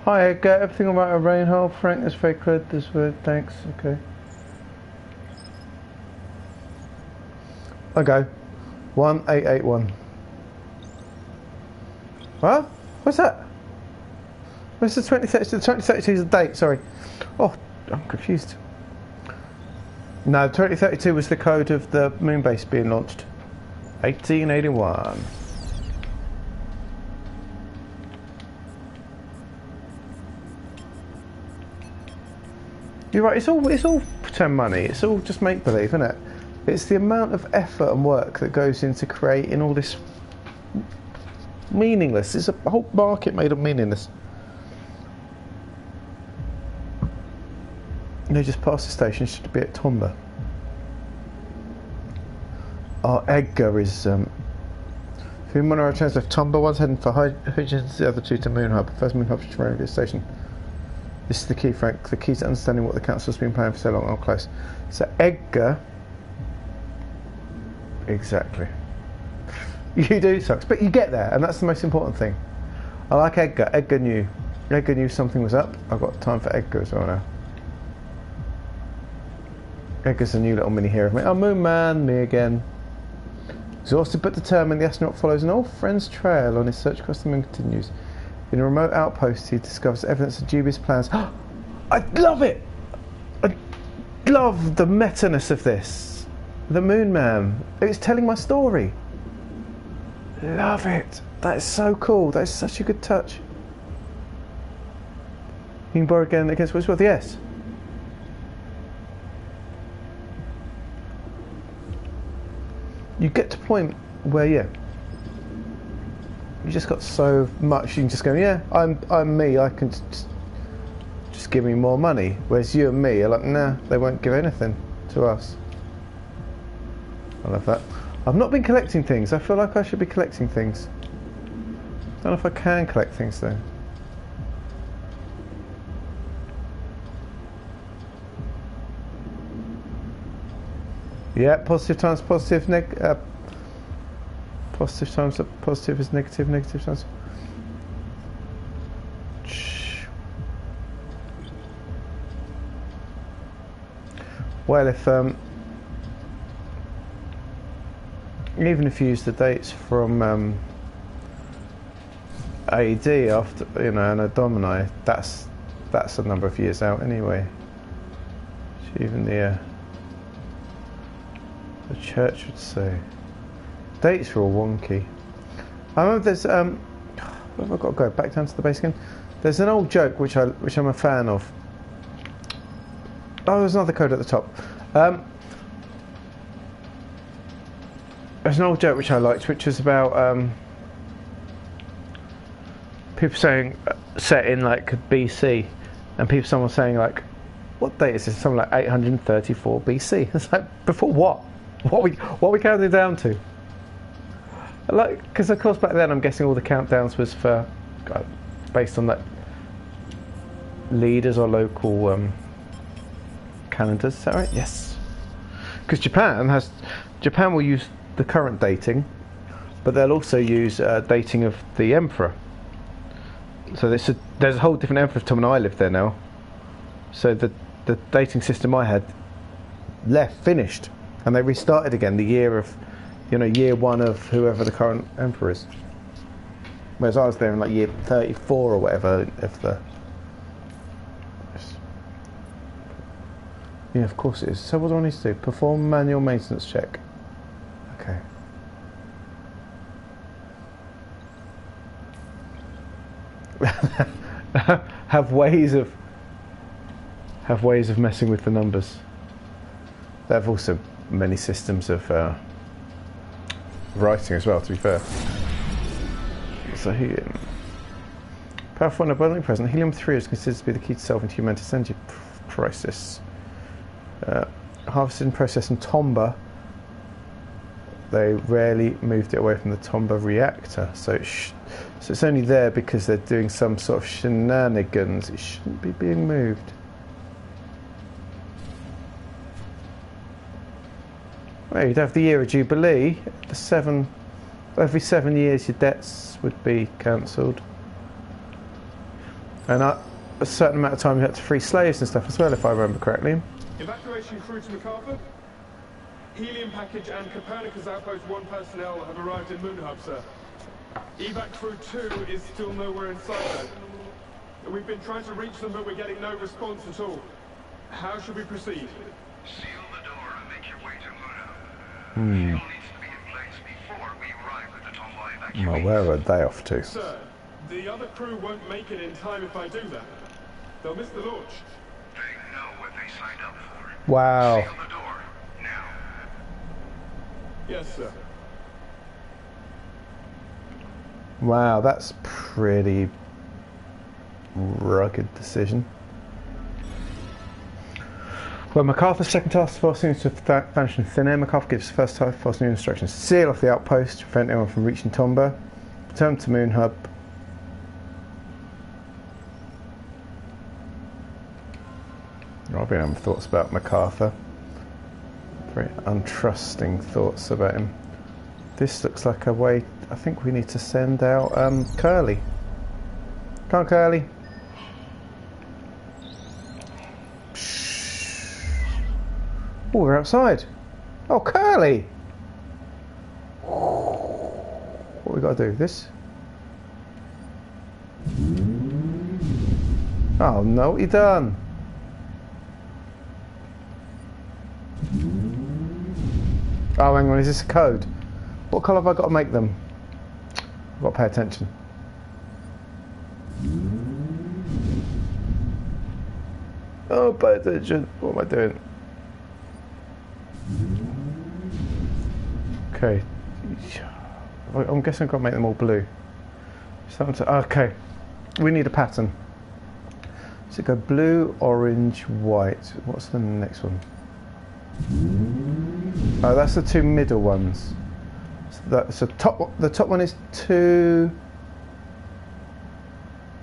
Hi Edgar, everything alright at Rainhole? Frank, that's very good this word, thanks, okay. Okay. 1881. What? What's that? Where's the 2032? The 2032 is the date, sorry. Oh, I'm confused. No, 2032 was the code of the moon base being launched. 1881. You're right, it's all pretend money, it's all just make believe, isn't it? It's the amount of effort and work that goes into creating all this meaningless. It's a whole market made of meaningless. They just passed the station, should be at Tomba. Oh, Edgar is Who monorail trains left Tomba, one's heading for Hutchins, the other two to Moon Hub. First Moon Hub to railway station. This is the key, Frank. The key to understanding what the council's been planning for so long. Oh, close. So Edgar. Exactly. You do sucks, but you get there, and that's the most important thing. I like Edgar. Edgar knew something was up. I've got time for Edgar as well now. Edgar's a new little mini hero of me. Oh, Moon Man, me again. Exhausted but determined, the astronaut follows an old friend's trail on his search across the moon continues. In a remote outpost, he discovers evidence of dubious plans. I love it! I love the meta-ness of this. The Moon Man. It's telling my story. Love it. That is so cool. That is such a good touch. You can borrow again against which worth? Yes. You get to a point where, yeah, you just got so much, you can just go, yeah, I'm me, I can just give me more money. Whereas you and me are like, nah, they won't give anything to us. I love that. I've not been collecting things. I feel like I should be collecting things. I don't know if I can collect things though. Yeah, positive times positive, positive times positive is negative, negative times. Well, if even if you use the dates from AD after, you know, and a Domini, that's a number of years out anyway. Even the church would say. Dates are all wonky. I remember there's I've got to go back down to the base again. There's an old joke which I'm a fan of. Oh, there's another code at the top. There's an old joke which I liked, which was about people saying set in like BC, and someone saying like, what date is this? Something like 834 BC. It's like, before what? What are we counting down to? Like, because of course back then I'm guessing all the countdowns was for based on that leaders or local calendars. Is that right? Yes. Because Japan will use the current dating, but they'll also use dating of the emperor. So there's a whole different emperor time, and I live there now. So the dating system I had finished. And they restarted again the year of, year one of whoever the current emperor is. Whereas I was there in like year 34 or whatever of the. Yeah, of course it is. So what do I need to do? Perform manual maintenance check. Okay. have ways of messing with the numbers. They have also many systems of writing as well, to be fair. So here, Powerful and abundantly present, helium-3 is considered to be the key to solving humanity's energy crisis. Harvested and processed in Tomba. They rarely moved it away from the Tomba reactor, so it's only there because they're doing some sort of shenanigans. It shouldn't be being moved. Well, you'd have the year of Jubilee. Every 7 years your debts would be cancelled. And a certain amount of time you had to free slaves and stuff as well, if I remember correctly. Evacuation crew to MacArthur. Helium package and Copernicus Outpost 1 personnel have arrived in Moon Hub, sir. Evac crew 2 is still nowhere in sight, though. We've been trying to reach them, but we're getting no response at all. How should we proceed? Seal the door and make your way to Moon Hub. Fuel needs to be in place before we arrive at the Tomba evacuation. Well, where are they off to? Sir, the other crew won't make it in time if I do that. They'll miss the launch. They know what they signed up for. Wow. Seal the door, now. Yes, sir. Wow, that's pretty rugged decision. Well, MacArthur's second task force seems to have vanished in thin air. MacArthur gives the first task force new instructions. Seal off the outpost to prevent anyone from reaching Tomba. Return to Moon Hub. I've been having thoughts about MacArthur. Very untrusting thoughts about him. This looks like a way. I think we need to send out Curly. Come on, Curly. Oh, we're outside. Oh, Curly. What we got to do? This? Oh no, what you done? Oh, hang on, is this a code? What colour have I got to make them? I've got to pay attention. Oh, pay attention. What am I doing? Okay. I'm guessing I've got to make them all blue. Okay. We need a pattern. So go blue, orange, white. What's the next one? Oh, that's the two middle ones. So the top one is two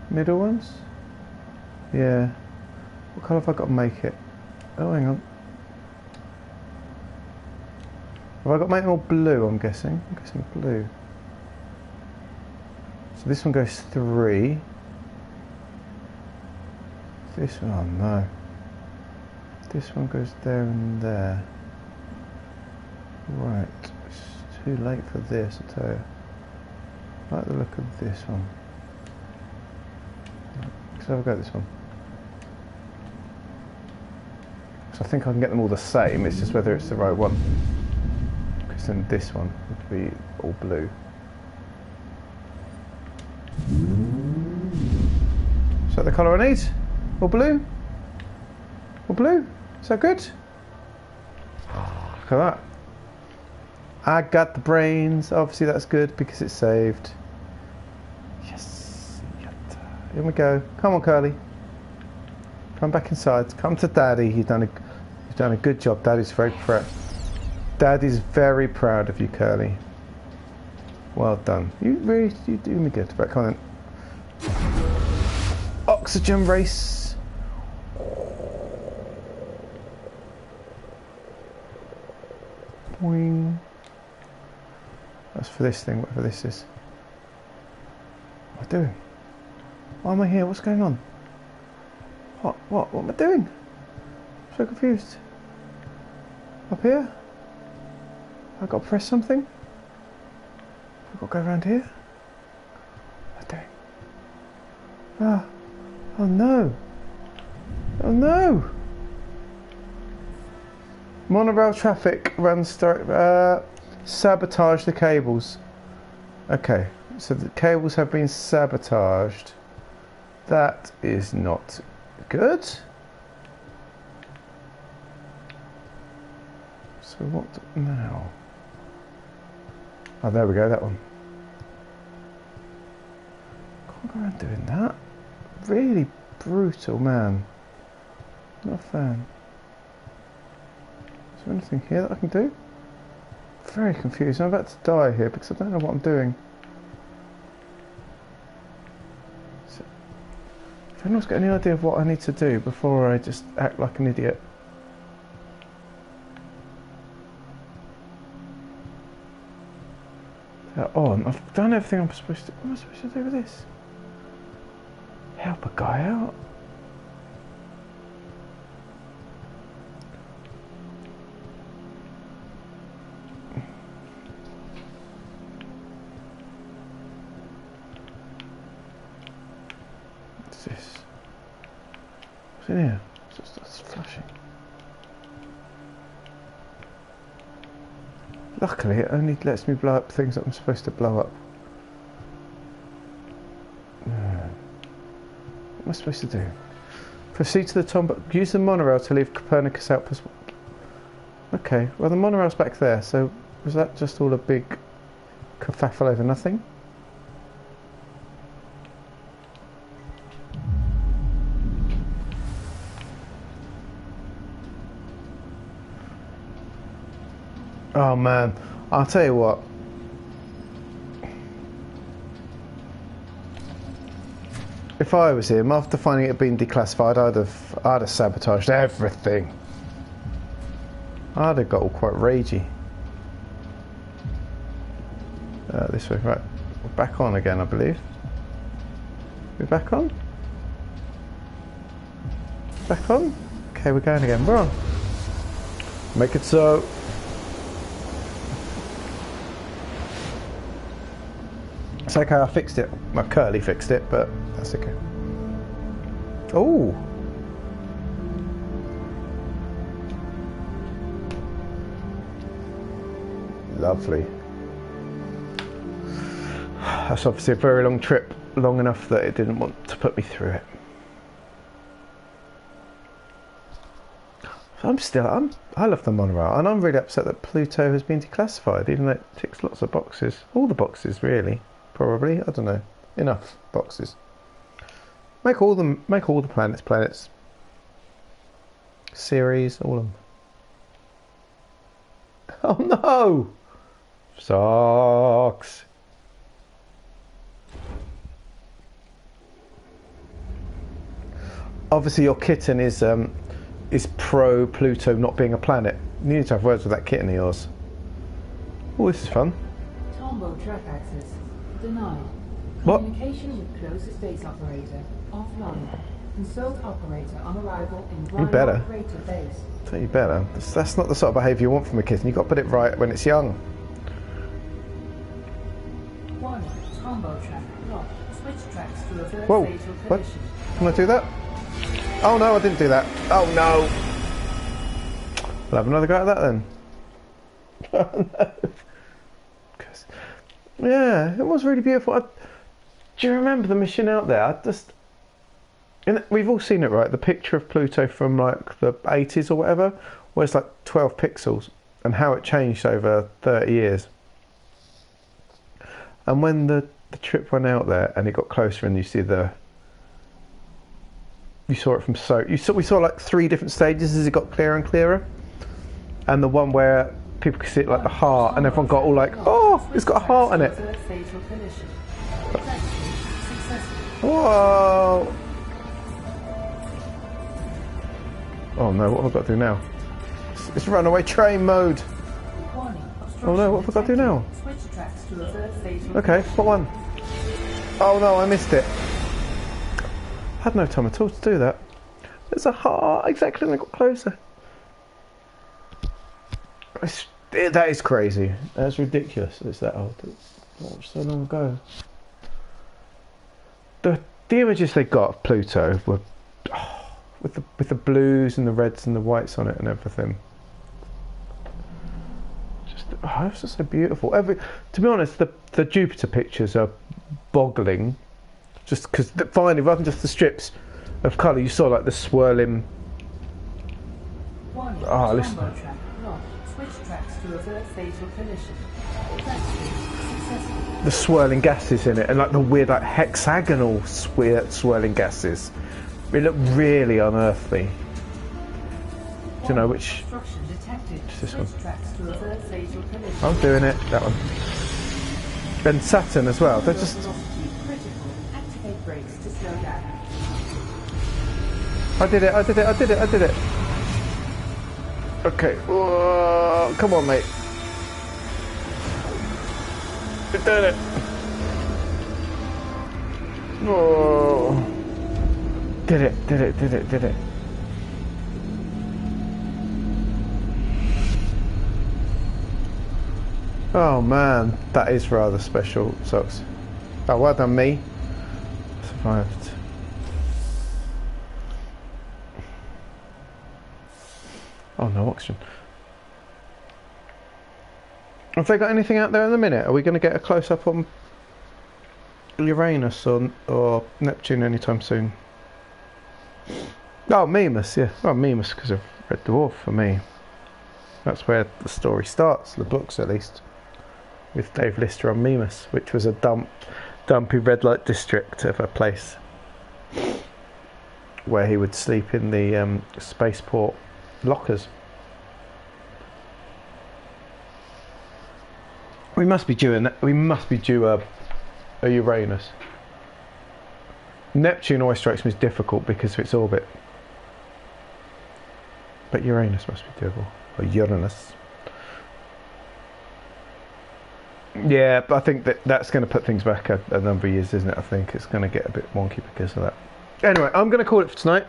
middle ones? Yeah. What colour have I got to make it? Oh, hang on. Have I got to make them all blue, I'm guessing? I'm guessing blue. So this one goes 3. This one, oh no. This one goes there and there. Right. It's too late for this, I tell you. I like the look of this one. Let's have a go at this one. So I think I can get them all the same, it's just whether it's the right one. Because then this one would be all blue. Is that the colour I need? All blue? All blue? Is that good? Look at that. I got the brains. Obviously that's good because it's saved. Yes. Here we go. Come on, Curly. Come back inside. Come to Daddy. You've done a good job. Daddy's very proud. Daddy's very proud of you, Curly. Well done. You do me good. But come on. Oxygen race. Boing. That's for this thing, whatever this is. What am I doing? Why am I here? What's going on? What am I doing? I'm so confused. Up here? I've got to press something? I've got to go around here? What am I doing? Oh no! Oh no! Monorail traffic runs sabotage the cables. Okay, so the cables have been sabotaged. That is not good. So what now? Oh, there we go, that one. Can't go around doing that. really brutal, man. Not a fan. Is there anything here that I can do? Very confused. I'm about to die here because I don't know what I'm doing. So, if anyone's got any idea of what I need to do before I just act like an idiot. They're on. I've done everything I'm supposed to. What am I supposed to do with this? Help a guy out? What's this? What's in here? It's flashing. Luckily, it only lets me blow up things that I'm supposed to blow up. What am I supposed to do? Proceed to the tomb, use the monorail to leave Copernicus Outpost. Okay, well the monorail's back there, so was that just all a big kerfuffle over nothing? Oh man, I'll tell you what. If I was him, after finding it being declassified, I'd have sabotaged everything. I'd have got all quite ragey. This way, right? We're back on again, I believe. We're back on. Back on. Okay, we're going again. We're on. Make it so. It's okay, I fixed it. Well, Curly fixed it, but that's okay. Oh! Lovely. That's obviously a very long trip, long enough that it didn't want to put me through it. I love the monorail, and I'm really upset that Pluto has been declassified, even though it ticks lots of boxes. All the boxes, really. Probably, I don't know. Enough boxes. Make all the planets. Series, all of them. Oh no! Sucks. Obviously, your kitten is pro Pluto not being a planet. You need to have words with that kitten of yours. Oh, this is fun. Tombo track access denied. What? Communication with closest base operator offline. Consult operator on arrival in You better. operator base. I think you better. That's not the sort of behaviour you want from a kitten. You've got to put it right when it's young. Warning, Tombo track locked. Switch tracks to avert Whoa! fatal What? collision. Can I do that? Oh no, I didn't do that. Oh no! I'll have another go at that then. Oh no! Yeah, it was really beautiful. Do you remember the mission out there? We've all seen it, right? The picture of Pluto from like the 80s or whatever, where it's like 12 pixels, and how it changed over 30 years. And when the trip went out there and it got closer, and you saw it from we saw like 3 different stages as it got clearer and clearer, and the one where people could see it like the heart, and everyone got all like, oh, it's got a heart in it. Whoa! Oh no, what have I got to do now? It's runaway train mode. Oh no, what have I got to do now? Okay, what one? Oh no, I missed it. I had no time at all to do that. There's a heart, exactly, and I got closer. That is crazy. That's ridiculous. It's that old. That was so long ago. The images they got of Pluto were with the blues and the reds and the whites on it and everything. It was just so beautiful. To be honest, the Jupiter pictures are boggling. Just because finally, rather than just the strips of colour, you saw like the swirling. Listen. Switch tracks to avert fatal collision. the swirling gases in it, and like the weird like hexagonal swirling gases. It looked really unearthly. Do you know which? It's this one. I'm doing it. That one. And Saturn as well. They're just. I did it. Okay. Whoa, come on, mate. You did it. Whoa. Did it. Oh man, that is rather special, Socks. Oh, well done, me. Survived. Oh, no oxygen. Have they got anything out there in a minute? Are we going to get a close-up on Uranus or Neptune anytime soon? Oh, Mimas, yeah. Oh, Mimas because of Red Dwarf for me. That's where the story starts, the books at least, with Dave Lister on Mimas, which was a dumpy red light district of a place where he would sleep in the spaceport lockers. We must be due a Uranus. Neptune always strikes me as difficult because of its orbit, but Uranus must be doable. Or Uranus. Yeah, but I think that's going to put things back a number of years, isn't it? I think it's going to get a bit wonky because of that. Anyway, I'm going to call it for tonight.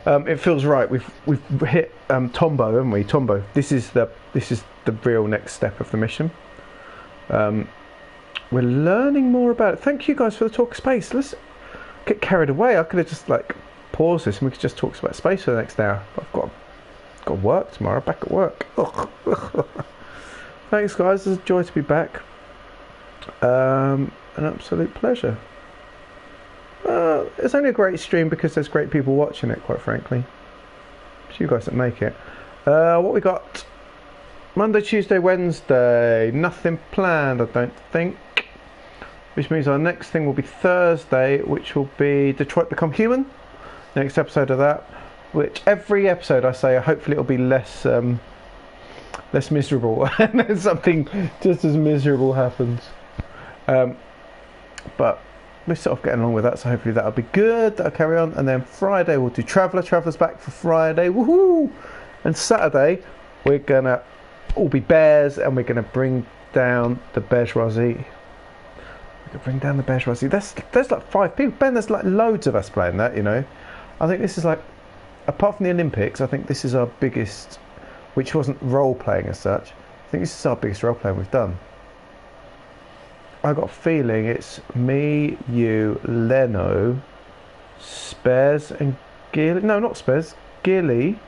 It feels right. We've hit Tombo, haven't we? Tombo. This is the real next step of the mission. We're learning more about it. Thank you guys for the talk of space. Let's get carried away. I could have just like paused this and we could just talk about space for the next hour. I've got work tomorrow. Back at work. Thanks, guys. It's a joy to be back. An absolute pleasure. It's only a great stream because there's great people watching it, quite frankly. It's you guys that make it. What we got? Monday, Tuesday, Wednesday. Nothing planned, I don't think. Which means our next thing will be Thursday, which will be Detroit Become Human. Next episode of that. Which every episode I say, hopefully it'll be less miserable, and then something just as miserable happens. But we're sort of getting along with that, so hopefully that'll be good. That'll carry on, and then Friday we'll do Traveller. Traveller's back for Friday, woohoo! And Saturday we're gonna all be bears, and we're gonna bring down the bourgeoisie. There's like 5 people. Ben, there's like loads of us playing that, you know. I think this is like, apart from the Olympics, I think this is our biggest, which wasn't role-playing as such. I think this is our biggest role-playing we've done. I got a feeling it's me, you, Leno, Spez and Gilly. No, not Spez. Gilly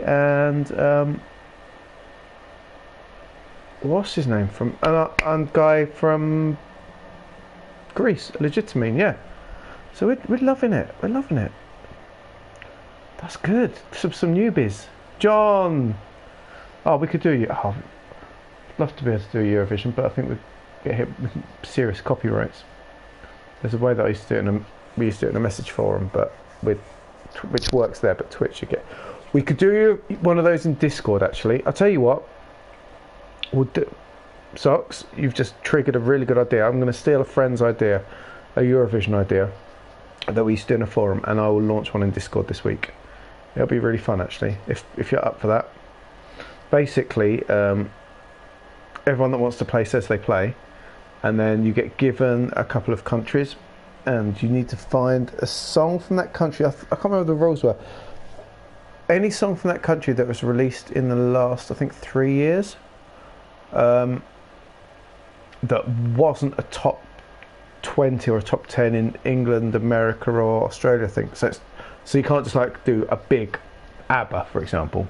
and what's his name from? And guy from Greece, Legitimine, yeah. So we're loving it. We're loving it. That's good. Some newbies. John. Oh, we could do you. Oh, love to be able to do Eurovision, but I think we'd get hit with serious copyrights. There's a way that we used to do it in a message forum, but which works there, but Twitch you get. We could do one of those in Discord actually. I'll tell you what. We'll do. Socks, you've just triggered a really good idea. I'm going to steal a friend's idea, a Eurovision idea that we used to do in a forum, and I will launch one in Discord this week. It'll be really fun actually, if you're up for that. Basically, everyone that wants to play says they play, and then you get given a couple of countries, and you need to find a song from that country. I can't remember what the rules were. Any song from that country that was released in the last, I think, 3 years, that wasn't a top 20 or a top 10 in England, America or Australia, I think. So you can't just like do a big ABBA, for example,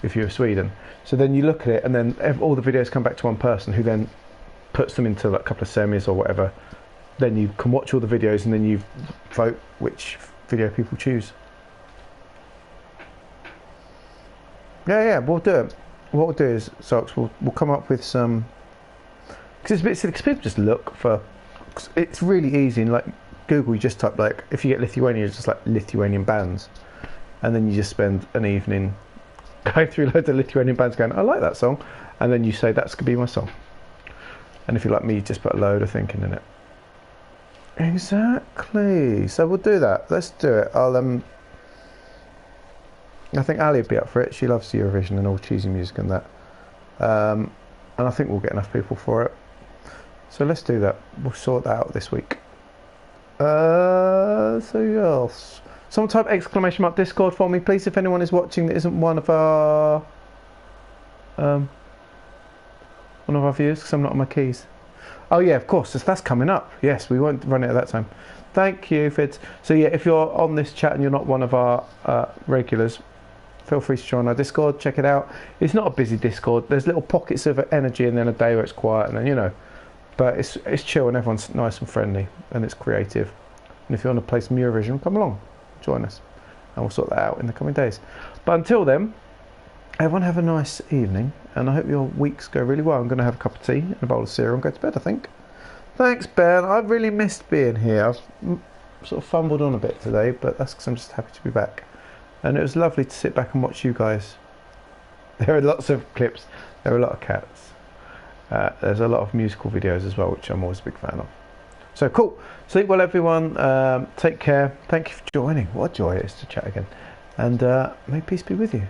if you're Sweden. So then you look at it, and then all the videos come back to one person who then puts them into like a couple of semis or whatever. Then you can watch all the videos, and then you vote which video people choose. Yeah, we'll do it. what we'll do is, Sox, we'll come up with some, because it's a bit silly, because people just look for, it's really easy in like Google, you just type like, if you get Lithuania, it's just like Lithuanian bands, and then you just spend an evening going through loads of Lithuanian bands going, I like that song, and then you say that's going to be my song. And if you're like me, you just put a load of thinking in it. Exactly. So we'll do that. Let's do it. I think Ali would be up for it. She loves Eurovision and all cheesy music and that. And I think we'll get enough people for it. So let's do that. We'll sort that out this week. So else. Someone type exclamation mark Discord for me, please, if anyone is watching that isn't one of our viewers, because I'm not on my keys. Oh yeah, of course, that's coming up. Yes, we won't run it at that time. Thank you, Fids. So yeah, if you're on this chat and you're not one of our regulars, feel free to join our Discord, check it out. It's not a busy Discord. There's little pockets of energy and then a day where it's quiet and then, you know. But it's chill and everyone's nice and friendly and it's creative. And if you want to play some Eurovision, come along, join us. And we'll sort that out in the coming days. But until then, everyone have a nice evening, and I hope your weeks go really well. I'm going to have a cup of tea and a bowl of cereal and go to bed, I think. Thanks, Ben. I've really missed being here. I've sort of fumbled on a bit today, but that's because I'm just happy to be back. And it was lovely to sit back and watch you guys. There are lots of clips. There are a lot of cats. There's a lot of musical videos as well, which I'm always a big fan of. So cool. Sleep well, everyone. Take care. Thank you for joining. What a joy it is to chat again. And may peace be with you.